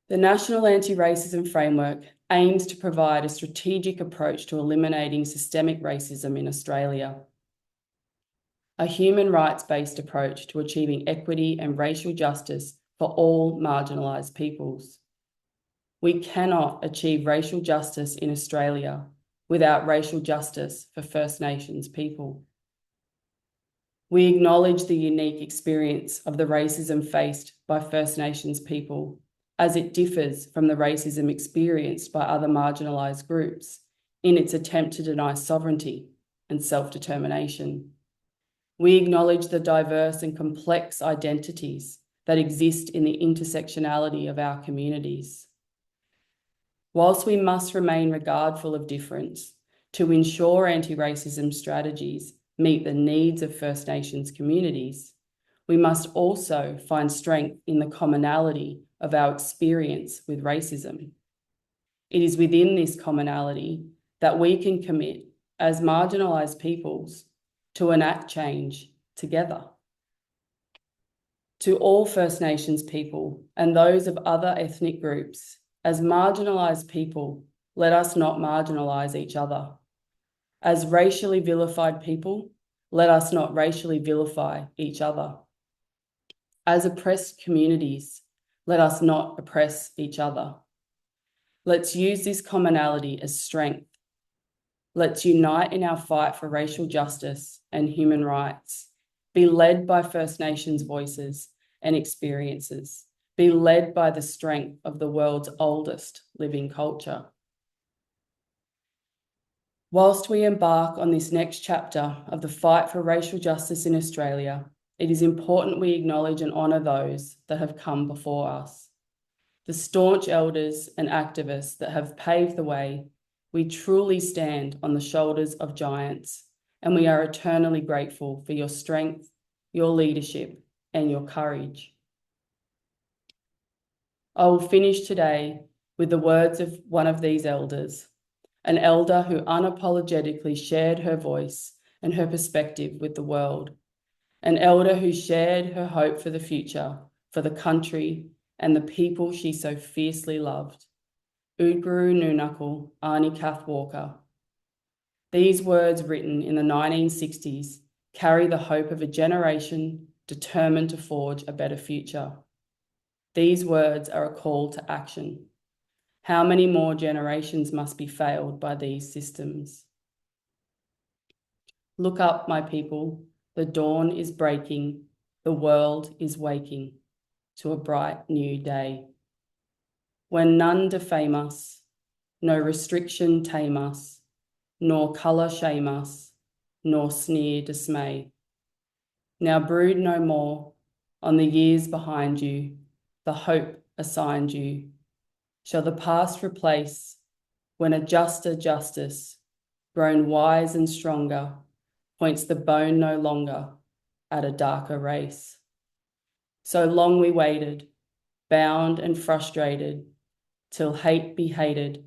The National Anti-Racism Framework aims to provide a strategic approach to eliminating systemic racism in Australia, a human rights-based approach to achieving equity and racial justice for all marginalised peoples. We cannot achieve racial justice in Australia without racial justice for First Nations people. We acknowledge the unique experience of the racism faced by First Nations people, as it differs from the racism experienced by other marginalised groups in its attempt to deny sovereignty and self-determination. We acknowledge the diverse and complex identities that exist in the intersectionality of our communities. Whilst we must remain regardful of difference to ensure anti-racism strategies meet the needs of First Nations communities, we must also find strength in the commonality of our experience with racism. It is within this commonality that we can commit as marginalised peoples to enact change together. To all First Nations people and those of other ethnic groups, as marginalised people, let us not marginalise each other. As racially vilified people, let us not racially vilify each other. As oppressed communities, let us not oppress each other. Let's use this commonality as strength. Let's unite in our fight for racial justice and human rights. Be led by First Nations voices and experiences. Be led by the strength of the world's oldest living culture. Whilst we embark on this next chapter of the fight for racial justice in Australia, it is important we acknowledge and honour those that have come before us. The staunch elders and activists that have paved the way. We truly stand on the shoulders of giants, and we are eternally grateful for your strength, your leadership, and your courage. I will finish today with the words of one of these elders, an elder who unapologetically shared her voice and her perspective with the world. An elder who shared her hope for the future, for the country and the people she so fiercely loved. Udguru Nunakul Arnie Kath Walker. These words, written in the 1960s, carry the hope of a generation determined to forge a better future. These words are a call to action. How many more generations must be failed by these systems? Look up, my people, the dawn is breaking, the world is waking to a bright new day. When none defame us, no restriction tame us, nor colour shame us, nor sneer dismay. Now brood no more on the years behind you, the hope assigned you. Shall the past replace when a juster justice, grown wise and stronger, points the bone no longer at a darker race. So long we waited, bound and frustrated, till hate be hated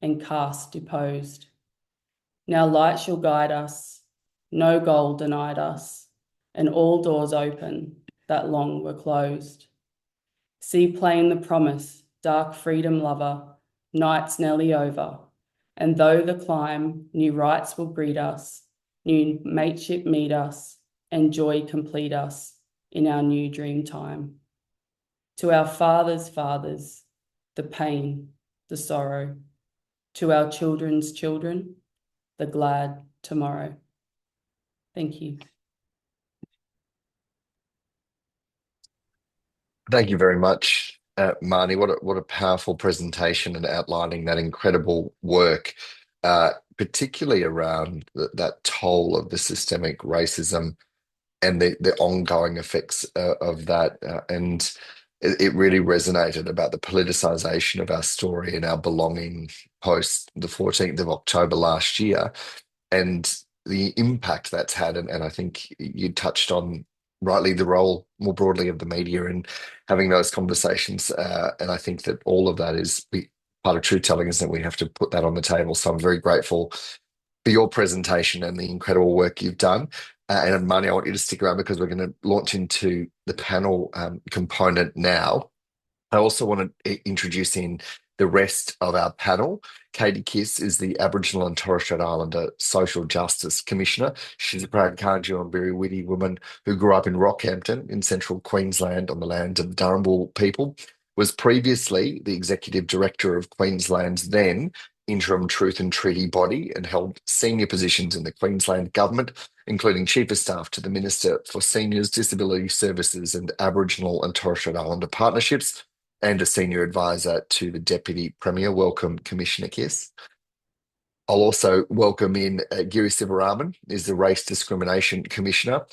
and caste deposed. Now light shall guide us, no goal denied us, and all doors open that long were closed. See plain the promise, dark freedom lover, night's nearly over, and though the climb, new rights will greet us, new mateship meet us, and joy complete us in our new dream time. To our fathers' fathers, the pain, the sorrow. To our children's children, the glad tomorrow. Thank you. Thank you very much, Marnie. What a powerful presentation and outlining that incredible work, particularly around that toll of the systemic racism and the ongoing effects of that. And it really resonated about the politicization of our story and our belonging post the 14th of October last year, and the impact that's had. And I think you touched on rightly the role more broadly of the media in having those conversations. And I think that all of that is part of truth telling, is that we have to put that on the table. So I'm very grateful for your presentation and the incredible work you've done. And Marnie, I want you to stick around because we're going to launch into the panel component now. I also want to introduce in the rest of our panel. Katie Kiss is the Aboriginal and Torres Strait Islander Social Justice Commissioner. She's a proud Kaurna and very witty woman who grew up in Rockhampton in central Queensland on the land of the Darringal people, was previously the Executive Director of Queensland's then interim Truth and Treaty body, and held senior positions in the Queensland Government, including Chief of Staff to the Minister for Seniors, Disability Services and Aboriginal and Torres Strait Islander Partnerships, and a Senior Advisor to the Deputy Premier. Welcome, Commissioner Kiss. I'll also welcome in Giri Sivaraman, is the Race Discrimination Commissioner.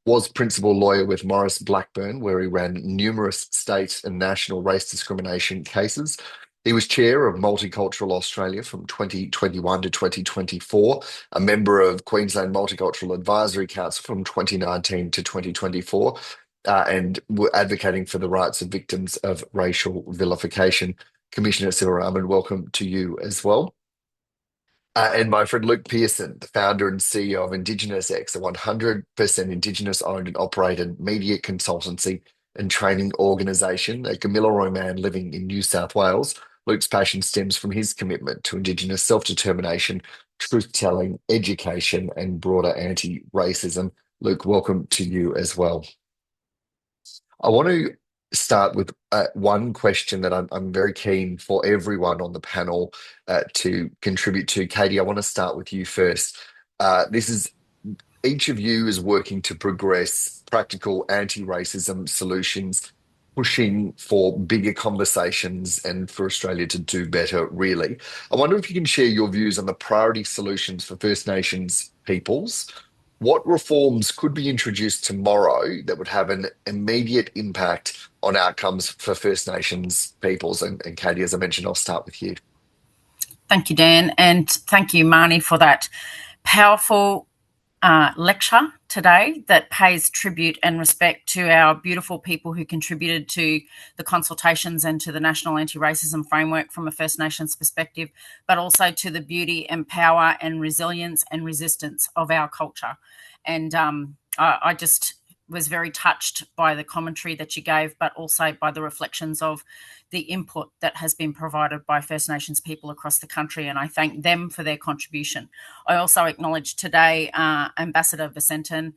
Was principal lawyer with Maurice Blackburn, where he ran numerous state and national race discrimination cases. He was chair of Multicultural Australia from 2021 to 2024, a member of Queensland Multicultural Advisory Council from 2019 to 2024, and were advocating for the rights of victims of racial vilification. Commissioner Sivaraman, welcome to you as well. And my friend Luke Pearson, the founder and CEO of Indigenous X, a 100% Indigenous owned and operated media consultancy and training organisation, a Gamilaroi man living in New South Wales. Luke's passion stems from his commitment to Indigenous self-determination, truth-telling, education, and broader anti-racism. Luke, welcome to you as well. I want to start with one question that I'm very keen for everyone on the panel to contribute to. Katie, I want to start with you first. Each of you is working to progress practical anti-racism solutions, pushing for bigger conversations and for Australia to do better, really. I wonder if you can share your views on the priority solutions for First Nations peoples. What reforms could be introduced tomorrow that would have an immediate impact on outcomes for First Nations peoples? And Katie, as I mentioned, I'll start with you. Thank you, Dan, and thank you, Marnie, for that powerful lecture today that pays tribute and respect to our beautiful people who contributed to the consultations and to the National Anti-Racism Framework from a First Nations perspective, but also to the beauty and power and resilience and resistance of our culture. And I just was very touched by the commentary that you gave, but also by the reflections of the input that has been provided by First Nations people across the country, and I thank them for their contribution. I also acknowledge today Ambassador Vicentin,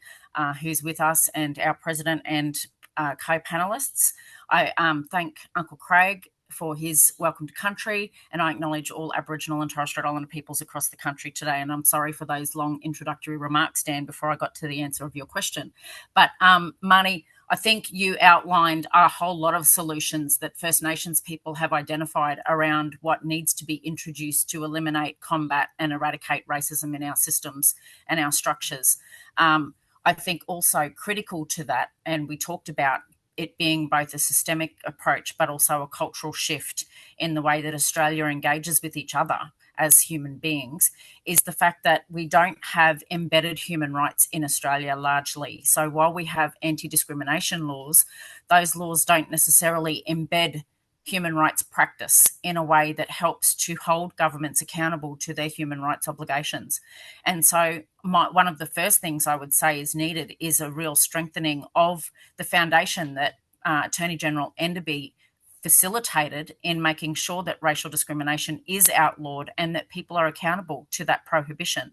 who's with us, and our President and co-panelists. I thank Uncle Craig for his welcome to country, and I acknowledge all Aboriginal and Torres Strait Islander peoples across the country today. And I'm sorry for those long introductory remarks, Dan, before I got to the answer of your question. But Marnie, I think you outlined a whole lot of solutions that First Nations people have identified around what needs to be introduced to eliminate, combat, and eradicate racism in our systems and our structures. I think also critical to that, and we talked about it being both a systemic approach but also a cultural shift in the way that Australia engages with each other as human beings, is the fact that we don't have embedded human rights in Australia largely. So while we have anti-discrimination laws, those laws don't necessarily embed human rights practice in a way that helps to hold governments accountable to their human rights obligations. And so one of the first things I would say is needed is a real strengthening of the foundation that Attorney General Enderby facilitated in making sure that racial discrimination is outlawed and that people are accountable to that prohibition.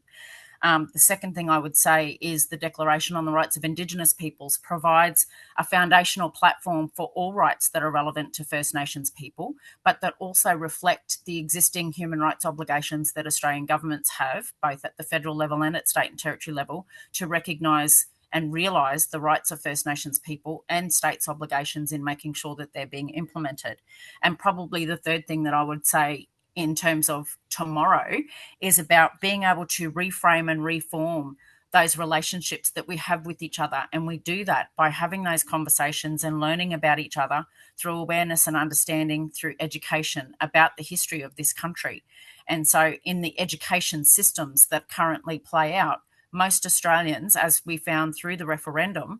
The second thing I would say is the Declaration on the Rights of Indigenous Peoples provides a foundational platform for all rights that are relevant to First Nations people, but that also reflect the existing human rights obligations that Australian governments have, both at the federal level and at state and territory level, to recognise and realise the rights of First Nations people and states' obligations in making sure that they're being implemented. And probably the third thing that I would say in terms of tomorrow is about being able to reframe and reform those relationships that we have with each other. And we do that by having those conversations and learning about each other through awareness and understanding, through education about the history of this country. And so in the education systems that currently play out, most Australians, as we found through the referendum,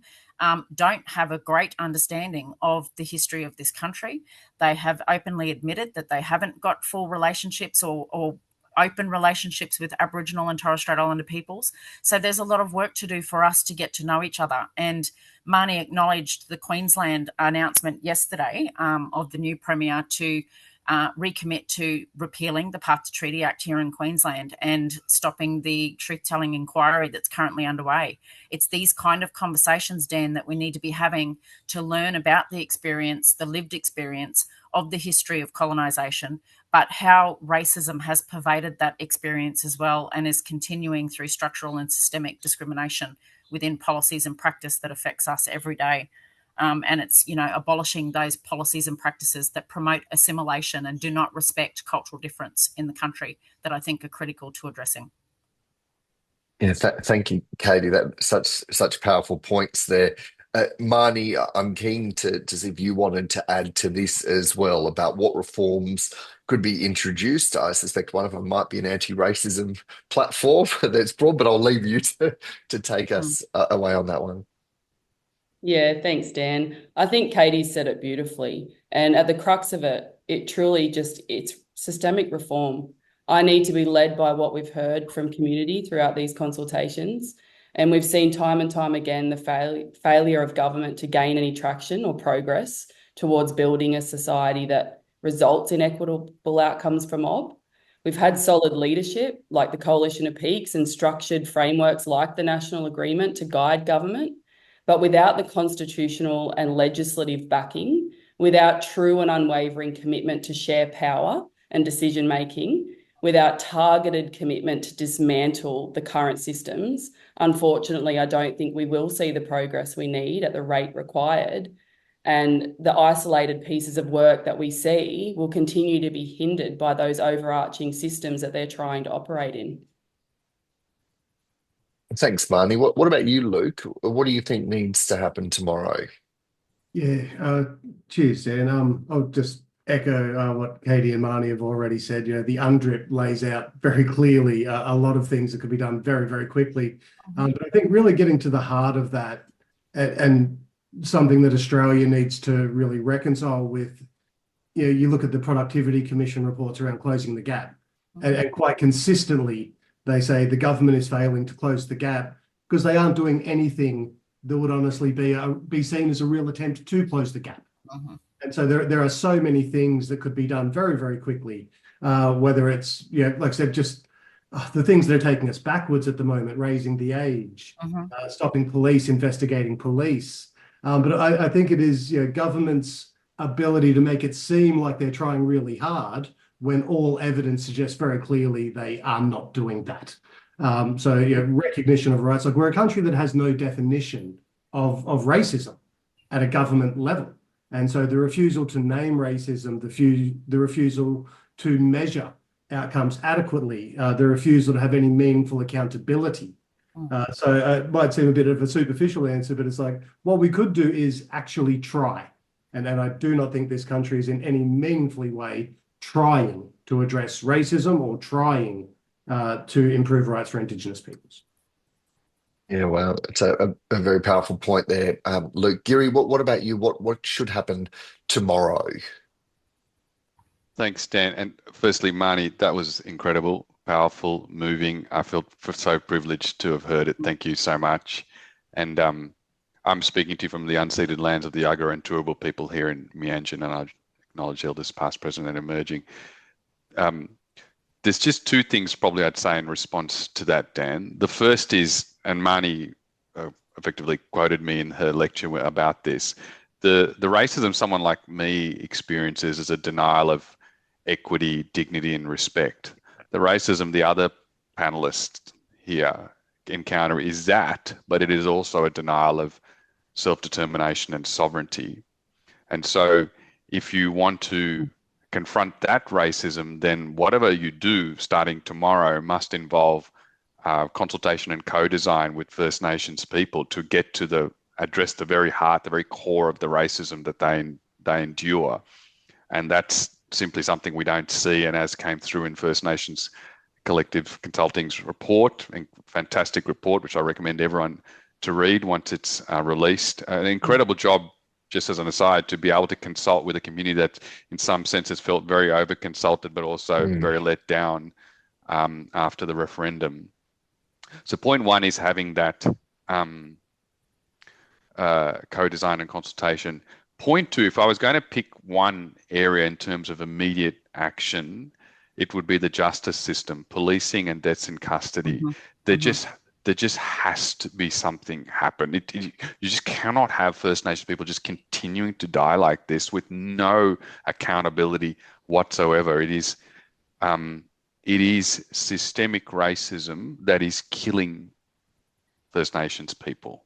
don't have a great understanding of the history of this country. They have openly admitted that they haven't got full relationships or open relationships with Aboriginal and Torres Strait Islander peoples. So there's a lot of work to do for us to get to know each other. And Marnie acknowledged the Queensland announcement yesterday of the new Premier to recommit to repealing the Path to Treaty Act here in Queensland and stopping the truth-telling inquiry that's currently underway. It's these kind of conversations, Dan, that we need to be having to learn about the experience, the lived experience of the history of colonisation, but how racism has pervaded that experience as well and is continuing through structural and systemic discrimination within policies and practice that affects us every day. And it's, abolishing those policies and practices that promote assimilation and do not respect cultural difference in the country that I think are critical to addressing. Yeah, thank you, Katie. That such powerful points there. Marnie, I'm keen to see if you wanted to add to this as well about what reforms could be introduced. I suspect one of them might be an anti-racism platform that's broad, but I'll leave you to take us away on that one. Yeah, thanks, Dan. I think Katie said it beautifully. And at the crux of it, it truly it's systemic reform. I need to be led by what we've heard from community throughout these consultations. And we've seen time and time again the failure of government to gain any traction or progress towards building a society that results in equitable outcomes for mob. We've had solid leadership like the Coalition of Peaks and structured frameworks like the National Agreement to guide government. But without the constitutional and legislative backing, without true and unwavering commitment to share power and decision-making, without targeted commitment to dismantle the current systems, unfortunately, I don't think we will see the progress we need at the rate required. And the isolated pieces of work that we see will continue to be hindered by those overarching systems that they're trying to operate in. Thanks, Marnie. What about you, Luke? What do you think needs to happen tomorrow? Yeah, cheers, Dan. I'll just echo what Katie and Marnie have already said. The UNDRIP lays out very clearly a lot of things that could be done very, very quickly. But I think really getting to the heart of that and something that Australia needs to really reconcile with, you look at the Productivity Commission reports around closing the gap, and quite consistently they say the government is failing to close the gap because they aren't doing anything that would honestly be seen as a real attempt to close the gap. And so there are so many things that could be done very, very quickly, whether it's, like I said, just the things that are taking us backwards at the moment, raising the age, stopping police, investigating police. But I think it is government's ability to make it seem like they're trying really hard when all evidence suggests very clearly they are not doing that. So recognition of rights. Like, we're a country that has no definition of racism at a government level. And so the refusal to name racism, the refusal to measure outcomes adequately, the refusal to have any meaningful accountability. So it might seem a bit of a superficial answer, but it's like, what we could do is actually try. And I do not think this country is in any meaningful way trying to address racism or trying to improve rights for Indigenous peoples. Yeah, well, it's a very powerful point there, Luke. Giri, what about you? What should happen tomorrow? Thanks, Dan. And firstly, Marnie, that was incredible, powerful, moving. I feel so privileged to have heard it. Thank you so much. And I'm speaking to you from the unceded lands of the Yagara and Turrbal people here in Mianjin, and I acknowledge elders past, present, and emerging. There's just two things probably I'd say in response to that, Dan. The first is, and Marnie effectively quoted me in her lecture about this, the racism someone like me experiences is a denial of equity, dignity, and respect. The racism the other panelists here encounter is that, but it is also a denial of self-determination and sovereignty. And so if you want to confront that racism, then whatever you do starting tomorrow must involve consultation and co-design with First Nations people to get to address the very heart, the very core of the racism that they endure. And that's simply something we don't see, and as came through in First Nations Collective Consulting's report, a fantastic report, which I recommend everyone to read once it's released. An incredible job, just as an aside, to be able to consult with a community that in some senses felt very over-consulted, but also very let down after the referendum. So point one is having that co-design and consultation. Point two, if I was going to pick one area in terms of immediate action, it would be the justice system, policing and deaths in custody. There just has to be something happen. You just cannot have First Nations people just continuing to die like this with no accountability whatsoever. It is systemic racism that is killing First Nations people.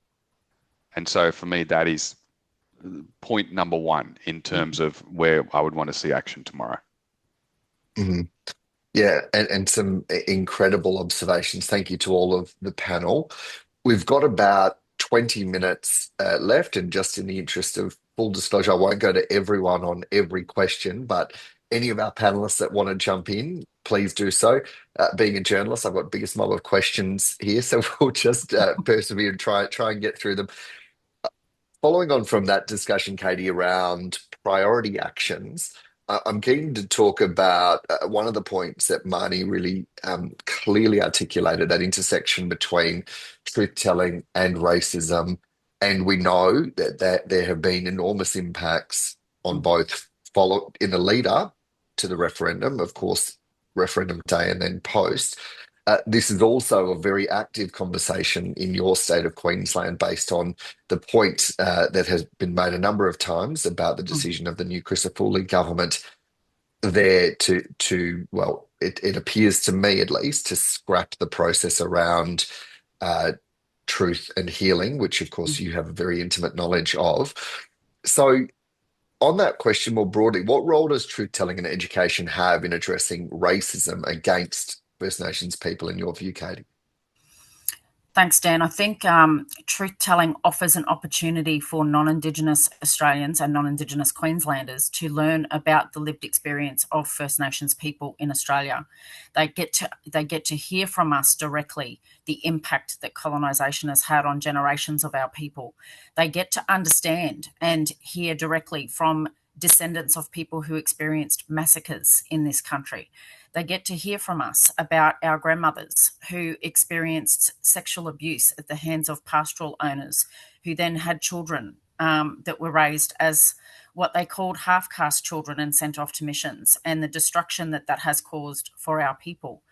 And so for me, that is point number one in terms of where I would want to see action tomorrow. Yeah, and some incredible observations. Thank you to all of the panel. We've got about 20 minutes left, and just in the interest of full disclosure, I won't go to everyone on every question, but any of our panelists that want to jump in, please do so. Being a journalist, I've got the biggest mob of questions here, so we'll just persevere and try and get through them. Following on from that discussion, Katie, around priority actions, I'm keen to talk about one of the points that Marnie really clearly articulated, that intersection between truth-telling and racism. And we know that there have been enormous impacts on both in the lead up to the referendum, of course, referendum day and then post. This is also a very active conversation in your state of Queensland based on the point that has been made a number of times about the decision of the new Crisafulli government there well, it appears to me at least, to scrap the process around truth and healing, which of course you have a very intimate knowledge of. So on that question more broadly, what role does truth-telling and education have in addressing racism against First Nations people in your view, Katie? Thanks, Dan. I think truth-telling offers an opportunity for non-Indigenous Australians and non-Indigenous Queenslanders to learn about the lived experience of First Nations people in Australia. They get to hear from us directly the impact that colonisation has had on generations of our people. They get to understand and hear directly from descendants of people who experienced massacres in this country. They get to hear from us about our grandmothers who experienced sexual abuse at the hands of pastoral owners, who then had children that were raised as what they called half-caste children and sent off to missions, and the destruction that that has caused for our people.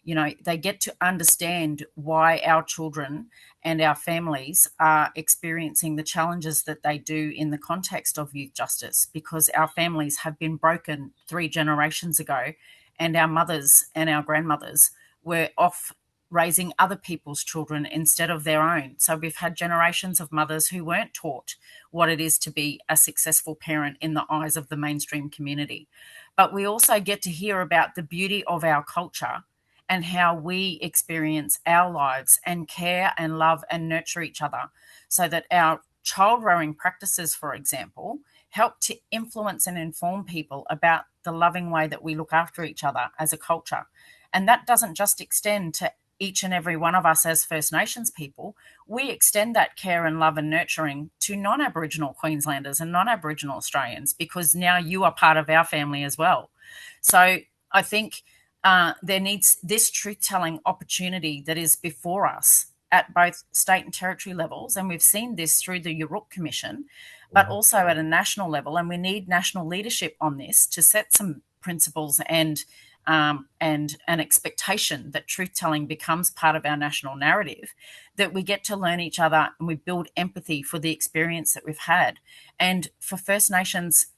You know, they get to understand why our children and our families are experiencing the challenges that they do in the context of youth justice, because our families have been broken 3 generations ago, and our mothers and our grandmothers were off raising other people's children instead of their own. So we've had generations of mothers who weren't taught what it is to be a successful parent in the eyes of the mainstream community. But we also get to hear about the beauty of our culture and how we experience our lives and care and love and nurture each other, so that our child rearing practices, for example, help to influence and inform people about the loving way that we look after each other as a culture. And that doesn't just extend to each and every one of us as First Nations people. We extend that care and love and nurturing to non-Aboriginal Queenslanders and non-Aboriginal Australians, because now you are part of our family as well. So I think there needs this truth-telling opportunity that is before us at both state and territory levels, and we've seen this through the Yuruk Commission, but also at a national level, and we need national leadership on this to set some principles and an expectation that truth-telling becomes part of our national narrative, that we get to learn each other and we build empathy for the experience that we've had, and for First Nations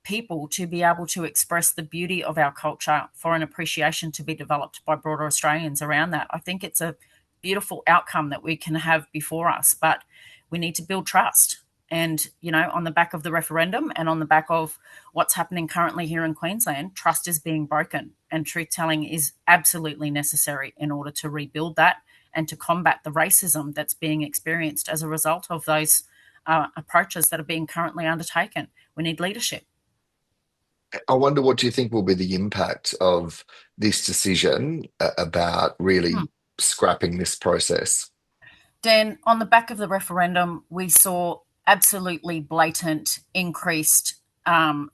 people to be able to express the beauty of our culture, for an appreciation to be developed by broader Australians around that. I think it's a beautiful outcome that we can have before us, but we need to build trust. And, you know, on the back of the referendum and on the back of what's happening currently here in Queensland, trust is being broken, and truth-telling is absolutely necessary in order to rebuild that and to combat the racism that's being experienced as a result of those approaches that are being currently undertaken. We need leadership. I wonder, what do you think will be the impact of this decision about really scrapping this process? Dan, on the back of the referendum, we saw absolutely blatant, increased,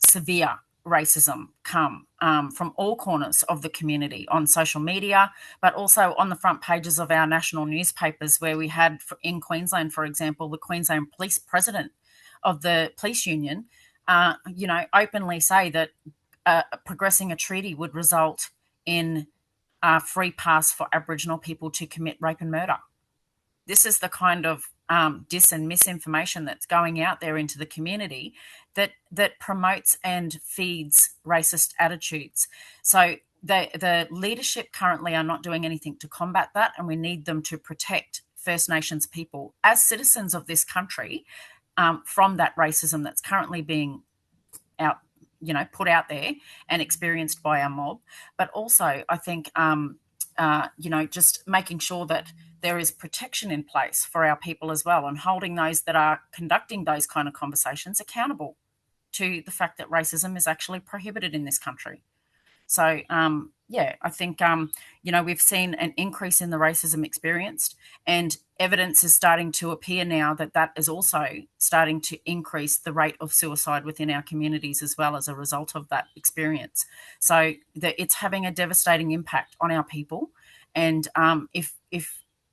severe racism come from all corners of the community on social media, but also on the front pages of our national newspapers, where we had, in Queensland, for example, the Queensland Police President of the police union, openly say that progressing a treaty would result in a free pass for Aboriginal people to commit rape and murder. This is the kind of dis and misinformation that's going out there into the community that promotes and feeds racist attitudes. So the leadership currently are not doing anything to combat that, and we need them to protect First Nations people as citizens of this country from that racism that's currently being put out there and experienced by our mob. But also, I think just making sure that there is protection in place for our people as well, and holding those that are conducting those kind of conversations accountable to the fact that racism is actually prohibited in this country. So, I think, we've seen an increase in the racism experienced, and evidence is starting to appear now that is also starting to increase the rate of suicide within our communities as well as a result of that experience. So it's having a devastating impact on our people. And if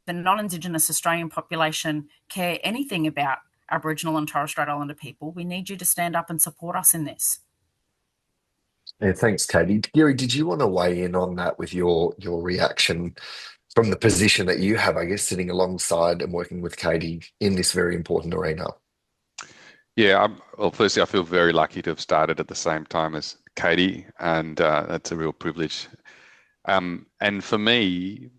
the non-Indigenous Australian population care anything about Aboriginal and Torres Strait Islander people, we need you to stand up and support us in this. Yeah, thanks, Katie. Gary, did you want to weigh in on that with your reaction from the position that you have, I guess, sitting alongside and working with Katie in this very important arena? Yeah, firstly, I feel very lucky to have started at the same time as Katie, and that's a real privilege. And for me,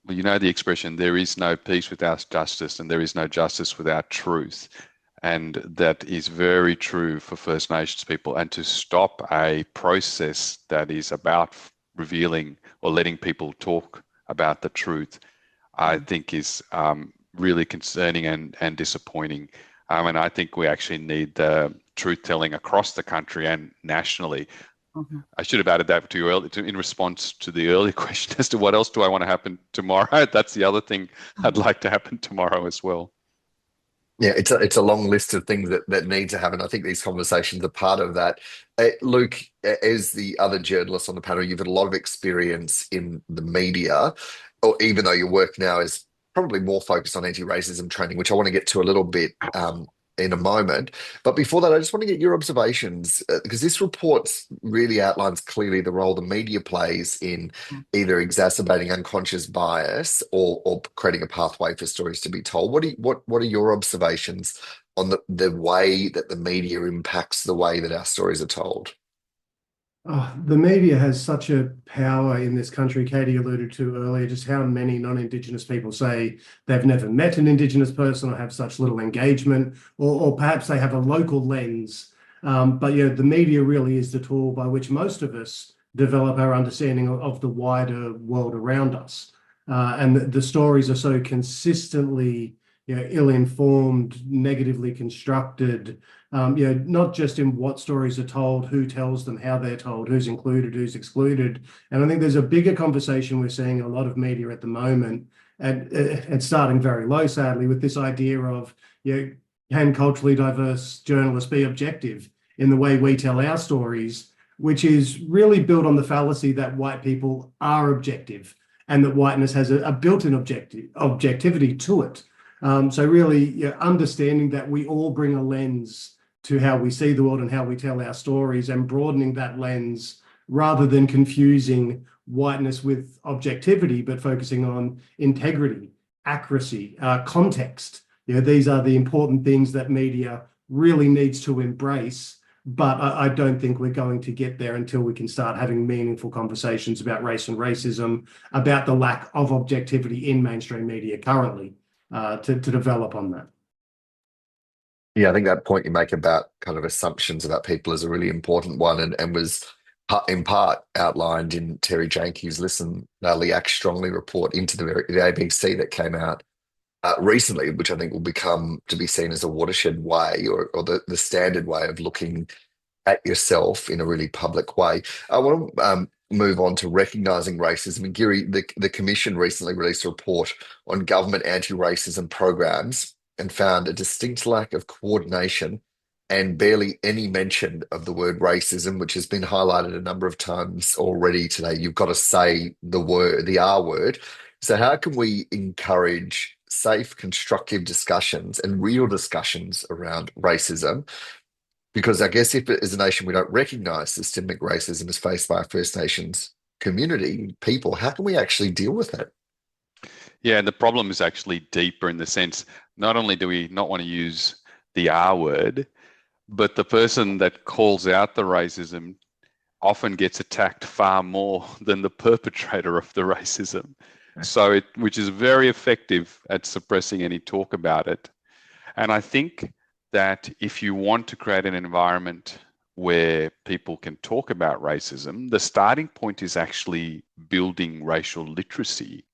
you know the expression, there is no peace without justice, and there is no justice without truth. And that is very true for First Nations people. And to stop a process that is about revealing or letting people talk about the truth, I think is really concerning and disappointing. And I think we actually need the truth telling across the country and nationally. I should have added that to you earlier in response to the earlier question as to what else do I want to happen tomorrow. That's the other thing I'd like to happen tomorrow as well. Yeah, it's a long list of things that need to happen. I think these conversations are part of that. Luke, as the other journalists on the panel, you've had a lot of experience in the media, or even though your work now is probably more focused on anti-racism training, which I want to get to a little bit in a moment. But before that, I just want to get your observations because this report really outlines clearly the role the media plays in either exacerbating unconscious bias or creating a pathway for stories to be told. What are your observations on the way that the media impacts the way that our stories are told? Oh, the media has such a power in this country. Katie alluded to earlier just how many non-Indigenous people say they've never met an Indigenous person or have such little engagement, or perhaps they have a local lens. But the media really is the tool by which most of us develop our understanding of the wider world around us. And the stories are so consistently ill-informed, negatively constructed, not just in what stories are told, who tells them, how they're told, who's included, who's excluded. And I think there's a bigger conversation we're seeing in a lot of media at the moment, and starting very low, sadly, with this idea of, can culturally diverse journalists be objective in the way we tell our stories, which is really built on the fallacy that white people are objective and that whiteness has a built-in objectivity to it. So really understanding that we all bring a lens to how we see the world and how we tell our stories, and broadening that lens rather than confusing whiteness with objectivity, but focusing on integrity, accuracy, context. These are the important things that media really needs to embrace. But I don't think we're going to get there until we can start having meaningful conversations about race and racism, about the lack of objectivity in mainstream media currently. To develop on that. Yeah, I think that point you make about kind of assumptions about people is a really important one, and was in part outlined in Terry Janke's Listen, Loudly, Act Strongly report into the ABC that came out recently, which I think will become to be seen as a watershed way or the standard way of looking at yourself in a really public way. I want to move on to recognising racism. And Giri, the Commission recently released a report on government anti-racism programs and found a distinct lack of coordination and barely any mention of the word racism, which has been highlighted a number of times already today. You've got to say the R word. So how can we encourage safe, constructive discussions and real discussions around racism? Because I guess if as a nation we don't recognise systemic racism as faced by our First Nations community, people, how can we actually deal with it? Yeah, and the problem is actually deeper in the sense, not only do we not want to use the R word, but the person that calls out the racism often gets attacked far more than the perpetrator of the racism. So which is very effective at suppressing any talk about it. And I think that if you want to create an environment where people can talk about racism, the starting point is actually building racial literacy.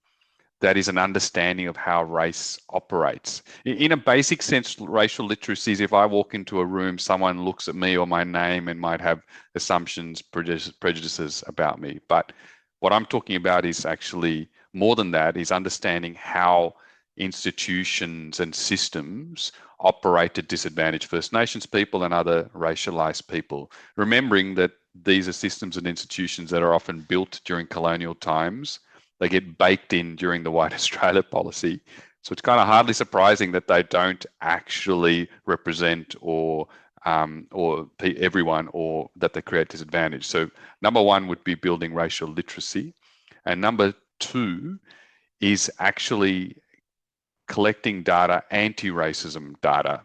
That is an understanding of how race operates. In a basic sense, racial literacy is if I walk into a room, someone looks at me or my name and might have assumptions, prejudices about me. But what I'm talking about is actually more than that, is understanding how institutions and systems operate to disadvantage First Nations people and other racialized people. Remembering that these are systems and institutions that are often built during colonial times. They get baked in during the White Australia policy. So it's kind of hardly surprising that they don't actually represent or everyone, or that they create disadvantage. So number one would be building racial literacy. And number two is actually collecting data, anti-racism data,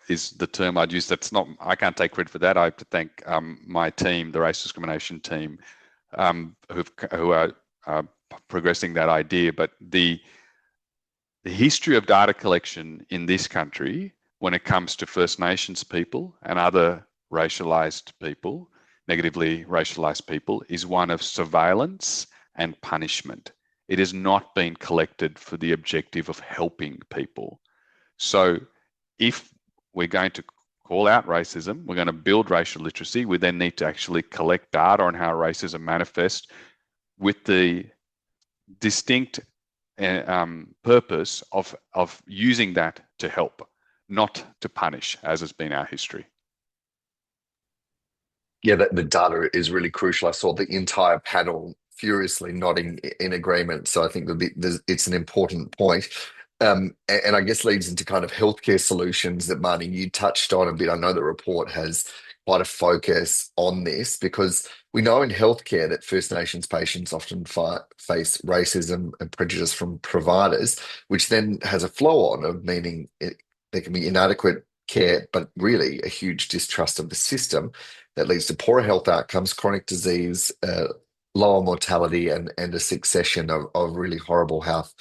is the term I'd use. That's not, I can't take credit for that. I have to thank my team, the race discrimination team, who are progressing that idea. But the history of data collection in this country, when it comes to First Nations people and other racialized people, negatively racialized people, is one of surveillance, and punishment. It has not been collected for the objective of helping people. So if we're going to call out racism, we're going to build racial literacy, we then need to actually collect data on how racism manifests with the distinct purpose of using that to help, not to punish, as has been our history. Yeah, the data is really crucial. I saw the entire panel furiously nodding in agreement. So I think it's an important point. And I guess leads into kind of healthcare solutions that, Marty, you touched on a bit. I know the report has quite a focus on this because we know in healthcare that First Nations patients often face racism and prejudice from providers, which then has a flow on of meaning there can be inadequate care, but really a huge distrust of the system that leads to poorer health outcomes, chronic disease, lower mortality, and a succession of really horrible health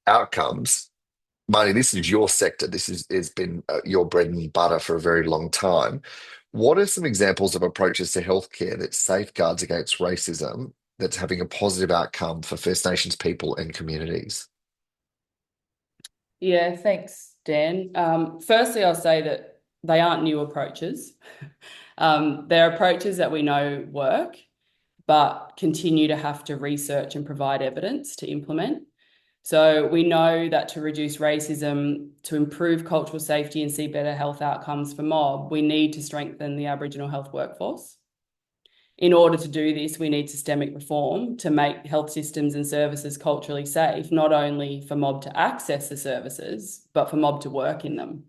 outcomes. Marty, this is your sector. This has been your bread and butter for a very long time. What are some examples of approaches to healthcare that safeguards against racism that's having a positive outcome for First Nations people and communities? Yeah, thanks, Dan. Firstly, I'll say that they aren't new approaches. They're approaches that we know work, but continue to have to research and provide evidence to implement. So we know that to reduce racism, to improve cultural safety and see better health outcomes for mob, we need to strengthen the Aboriginal health workforce. In order to do this, we need systemic reform to make health systems and services culturally safe, not only for mob to access the services, but for mob to work in them.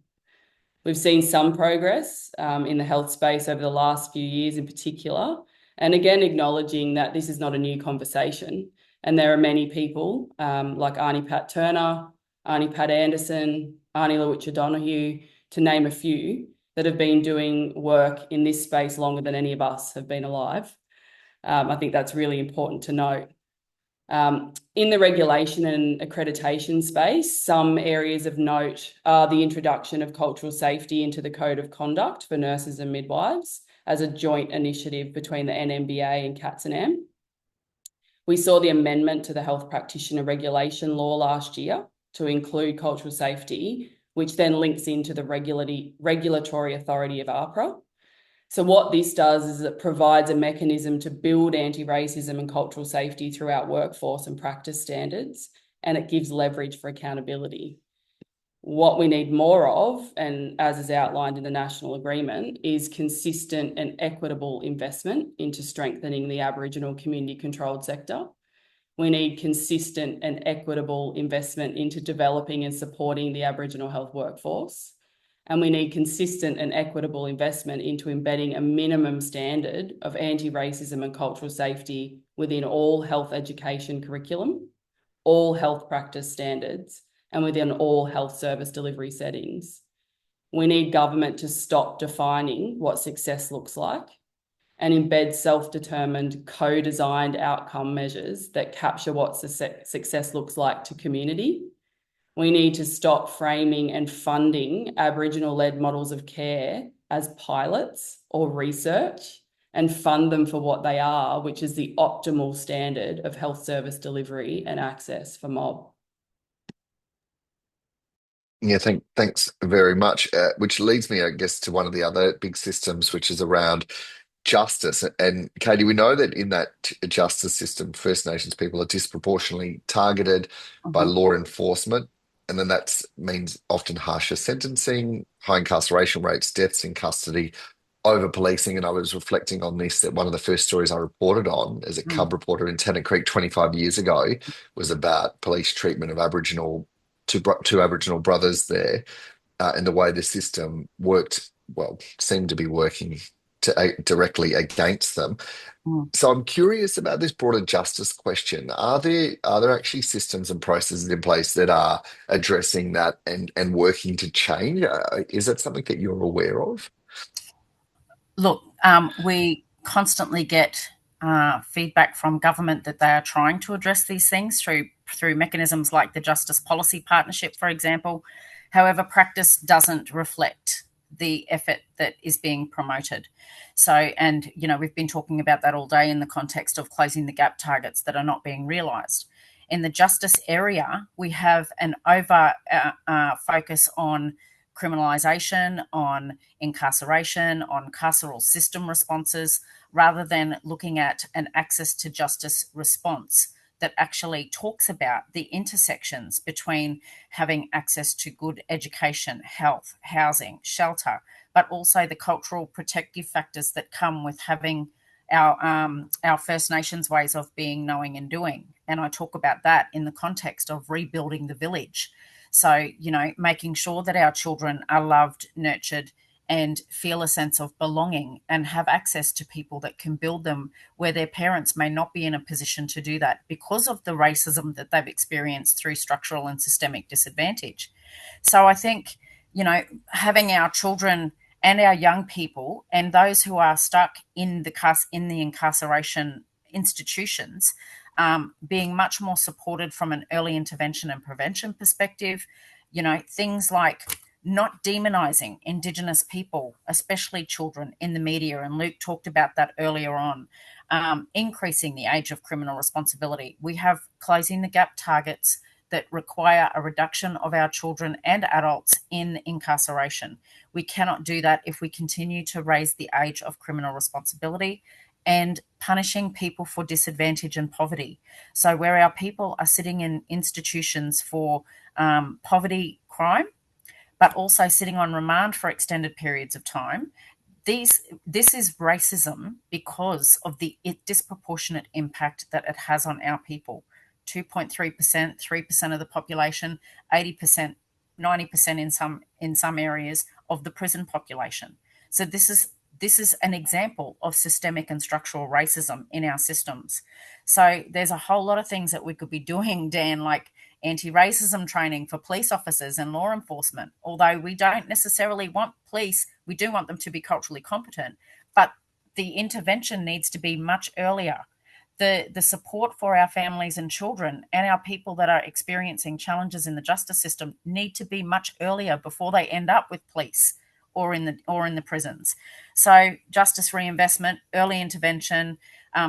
We've seen some progress in the health space over the last few years in particular, and again, acknowledging that this is not a new conversation. And there are many people like Arnie Pat Turner, Arnie Pat Anderson, Arnie Lewitch O'Donoghue, to name a few, that have been doing work in this space longer than any of us have been alive. I think that's really important to note. In the regulation and accreditation space, some areas of note are the introduction of cultural safety into the Code of Conduct for nurses and midwives as a joint initiative between the NMBA and CATS&M. We saw the amendment to the health practitioner regulation law last year to include cultural safety, which then links into the regulatory authority of AHPRA. So what this does is it provides a mechanism to build anti-racism and cultural safety throughout workforce and practice standards, and it gives leverage for accountability. What we need more of, and as is outlined in the national agreement, is consistent and equitable investment into strengthening the Aboriginal community-controlled sector. We need consistent and equitable investment into developing and supporting the Aboriginal health workforce. And we need consistent and equitable investment into embedding a minimum standard of anti-racism and cultural safety within all health education curriculum, all health practice standards, and within all health service delivery settings. We need government to stop defining what success looks like and embed self-determined, co-designed outcome measures that capture what success looks like to community. We need to stop framing and funding Aboriginal-led models of care as pilots or research and fund them for what they are, which is the optimal standard of health service delivery and access for mob. Yeah, thanks very much. Which leads me, I guess, to one of the other big systems, which is around justice. And Katie, we know that in that justice system, First Nations people are disproportionately targeted by law enforcement. And then that means often harsher sentencing, high incarceration rates, deaths in custody, over policing. And I was reflecting on this, that one of the first stories I reported on as a cub reporter in Tennant Creek 25 years ago was about police treatment of two Aboriginal brothers there, and the way the system worked, well, seemed to be working directly against them. So I'm curious about this broader justice question. Are there actually systems and processes in place that are addressing that and working to change? Is that something that you're aware of? Look, we constantly get feedback from government that they are trying to address these things through mechanisms like the Justice Policy Partnership, for example. However, practice doesn't reflect the effort that is being promoted. So, and, you know, we've been talking about that all day in the context of closing the gap targets that are not being realised. In the justice area, we have an over focus on criminalisation, on incarceration, on carceral system responses, rather than looking at an access to justice response that actually talks about the intersections between having access to good education, health, housing, shelter, but also the cultural protective factors that come with having our First Nations ways of being, knowing and doing. And I talk about that in the context of rebuilding the village. So, you know, making sure that our children are loved, nurtured, and feel a sense of belonging and have access to people that can build them where their parents may not be in a position to do that because of the racism that they've experienced through structural and systemic disadvantage. So I think, you know, having our children and our young people and those who are stuck in the incarceration institutions being much more supported from an early intervention and prevention perspective, you know, things like not demonizing Indigenous people, especially children, in the media. And Luke talked about that earlier on. Increasing the age of criminal responsibility. We have closing the gap targets that require a reduction of our children and adults in incarceration. We cannot do that if we continue to raise the age of criminal responsibility and punishing people for disadvantage and poverty. So where our people are sitting in institutions for poverty crime, but also sitting on remand for extended periods of time, this is racism because of the disproportionate impact that it has on our people. 2.3%, 3% of the population, 80%, 90% in some areas of the prison population. So this is an example of systemic and structural racism in our systems. So there's a whole lot of things that we could be doing, Dan, like anti-racism training for police officers and law enforcement. Although we don't necessarily want police, we do want them to be culturally competent, but the intervention needs to be much earlier. The support for our families and children and our people that are experiencing challenges in the justice system need to be much earlier before they end up with police or in the prisons. So justice reinvestment, early intervention,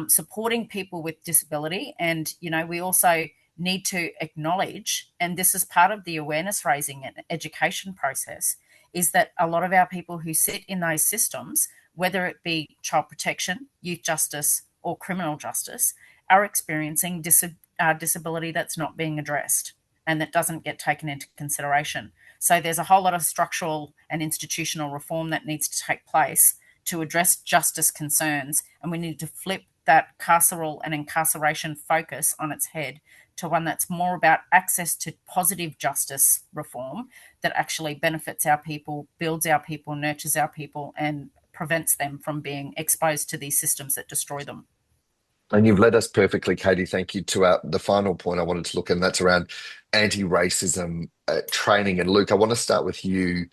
supporting people with disability. And, you know, we also need to acknowledge, and this is part of the awareness raising and education process, is that a lot of our people who sit in those systems, whether it be child protection, youth justice, or criminal justice, are experiencing disability that's not being addressed and that doesn't get taken into consideration. So there's a whole lot of structural and institutional reform that needs to take place to address justice concerns, and we need to flip that carceral and incarceration focus on its head to one that's more about access to positive justice reform that actually benefits our people, builds our people, nurtures our people, and prevents them from being exposed to these systems that destroy them. And you've led us perfectly, Katie. Thank you to the final point I wanted to look at, and that's around anti-racism training. And Luke, I want to start with you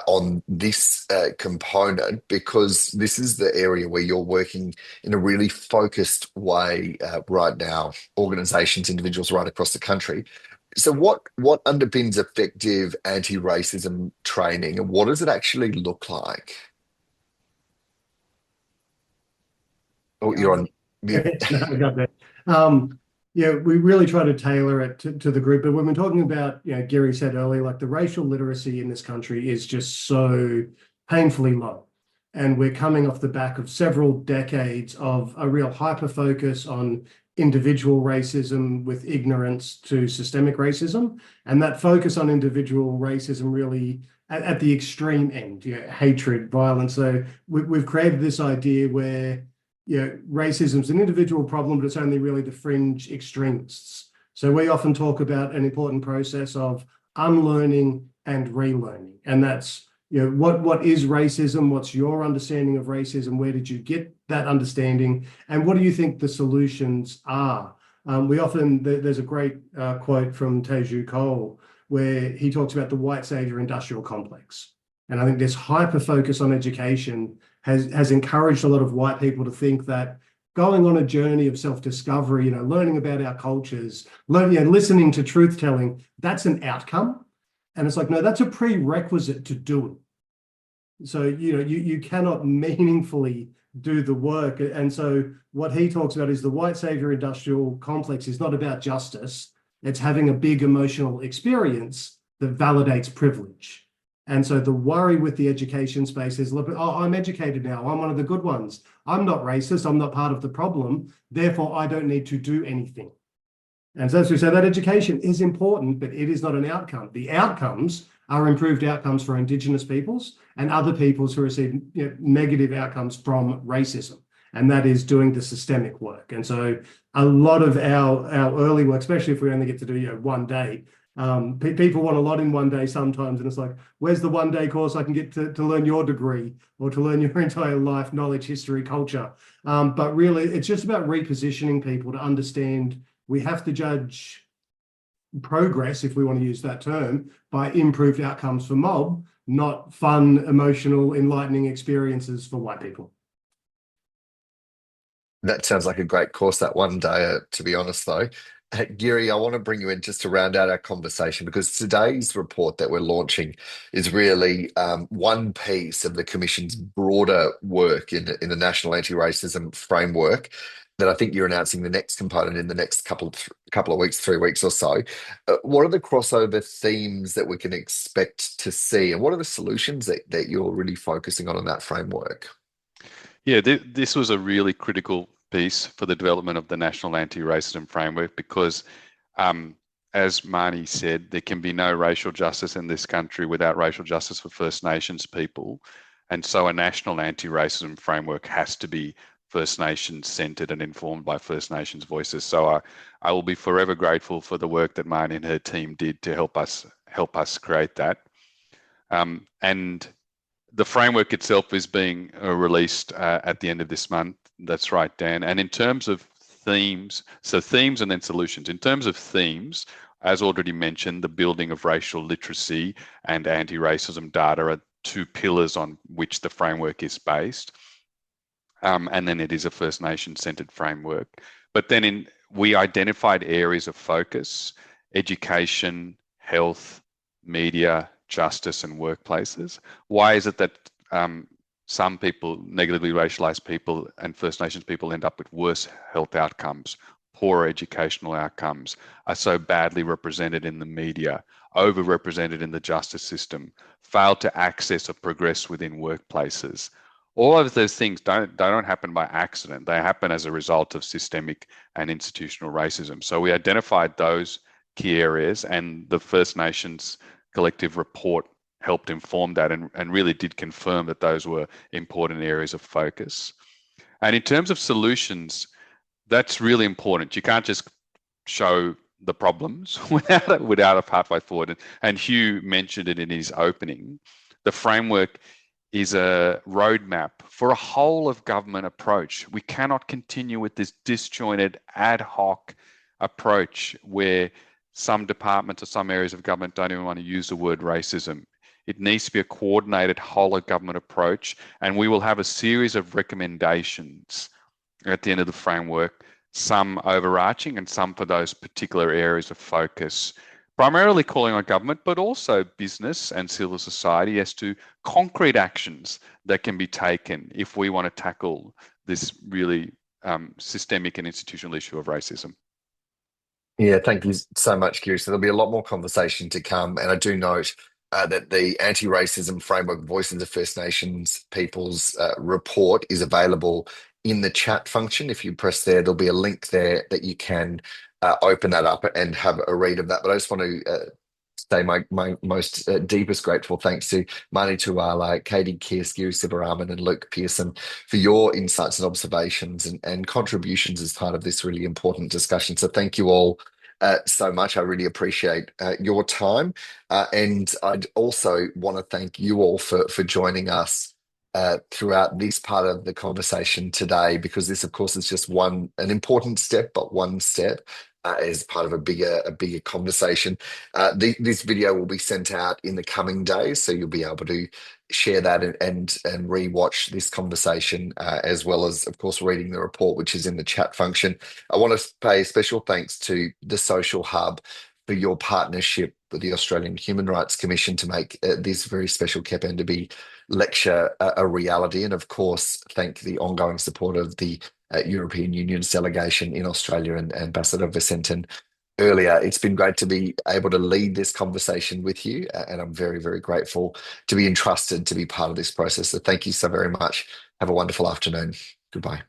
on this component, because this is the area where you're working in a really focused way right now, organizations, individuals right across the country. So what underpins effective anti-racism training, and what does it actually look like? Oh, you're on. No, I got that. Yeah, we really try to tailor it to the group. But when we're talking about, you know, Gary said earlier, like the racial literacy in this country is just so painfully low. And we're coming off the back of several decades of a real hyper-focus on individual racism with ignorance to systemic racism. And that focus on individual racism really at the extreme end, you know, hatred, violence. So we've created this idea where, you know, racism is an individual problem, but it's only really the fringe extremists. So we often talk about an important process of unlearning and relearning. And that's, you know, what is racism? What's your understanding of racism? Where did you get that understanding? And what do you think the solutions are? There's a great quote from Teju Cole where he talks about the white savior industrial complex. And I think this hyper focus on education has encouraged a lot of white people to think that going on a journey of self-discovery, you know, learning about our cultures, listening to truth telling, that's an outcome. And it's like, no, that's a prerequisite to do it. So, you cannot meaningfully do the work. And so what he talks about is the white savior industrial complex is not about justice. It's having a big emotional experience that validates privilege. And so the worry with the education space is, look, oh, I'm educated now. I'm one of the good ones. I'm not racist. I'm not part of the problem. Therefore, I don't need to do anything. And so as we say, that education is important, but it is not an outcome. The outcomes are improved outcomes for Indigenous peoples and other peoples who receive negative outcomes from racism. And that is doing the systemic work. And so a lot of our early work, especially if we only get to do one day, people want a lot in one day sometimes. And it's like, where's the 1 day course I can get to learn your degree or to learn your entire life, knowledge, history, culture. But really, it's just about repositioning people to understand we have to judge progress, if we want to use that term, by improved outcomes for mob, not fun, emotional, enlightening experiences for white people. That sounds like a great course, that 1 day, to be honest, though. Giri, I want to bring you in just to round out our conversation because today's report that we're launching is really one piece of the Commission's broader work in the National Anti-Racism Framework that I think you're announcing the next component in the next couple of weeks, 3 weeks or so. What are the crossover themes that we can expect to see, and what are the solutions that you're really focusing on in that framework? Yeah, this was a really critical piece for the development of the National Anti-Racism Framework because, as Marnie said, there can be no racial justice in this country without racial justice for First Nations people. And so a National Anti-Racism Framework has to be First Nations centered and informed by First Nations voices. So I will be forever grateful for the work that Marnie and her team did to help us create that. And the framework itself is being released at the end of this month. That's right, Dan. And in terms of themes, so themes and then solutions. In terms of themes, as already mentioned, the building of racial literacy and anti-racism data are two pillars on which the framework is based. And then it is a First Nation-centered framework. But then we identified areas of focus: education, health, media, justice, and workplaces. Why is it that some people, negatively racialized people and First Nations people, end up with worse health outcomes, poorer educational outcomes, are so badly represented in the media, overrepresented in the justice system, fail to access or progress within workplaces? All of those things don't happen by accident. They happen as a result of systemic and institutional racism. So we identified those key areas, and the First Nations collective report helped inform that and really did confirm that those were important areas of focus. And in terms of solutions, that's really important. You can't just show the problems without a pathway forward. And Hugh mentioned it in his opening. The framework is a roadmap for a whole of government approach. We cannot continue with this disjointed ad hoc approach where some departments or some areas of government don't even want to use the word racism. It needs to be a coordinated whole of government approach, and we will have a series of recommendations at the end of the framework, some overarching and some for those particular areas of focus, primarily calling on government, but also business and civil society as to concrete actions that can be taken if we want to tackle this really systemic and institutional issue of racism. Yeah, thank you so much, Kiri. So there'll be a lot more conversation to come. And I do note that the Anti-Racism Framework Voices of First Nations Peoples report is available in the chat function. If you press there, there'll be a link there that you can open that up and have a read of that. But I just want to say my most deepest grateful thanks to Marnie Tuala, Katie Kearse, Giri Sivaraman, and Luke Pearson for your insights and observations and contributions as part of this really important discussion. So thank you all so much. I really appreciate your time. And I'd also want to thank you all for joining us throughout this part of the conversation today, because this, of course, is just an important step, but one step as part of a bigger conversation. This video will be sent out in the coming days, so you'll be able to share that and re-watch this conversation, as well as, of course, reading the report, which is in the chat function. I want to pay special thanks to the Social Hub for your partnership the Australian Human Rights Commission to make this very special Kep Enderby lecture a reality. And of course, thank the ongoing support of the European Union's delegation in Australia and Ambassador Vicentin earlier. It's been great to be able to lead this conversation with you, and I'm very, very grateful to be entrusted to be part of this process. So thank you so very much. Have a wonderful afternoon. Goodbye.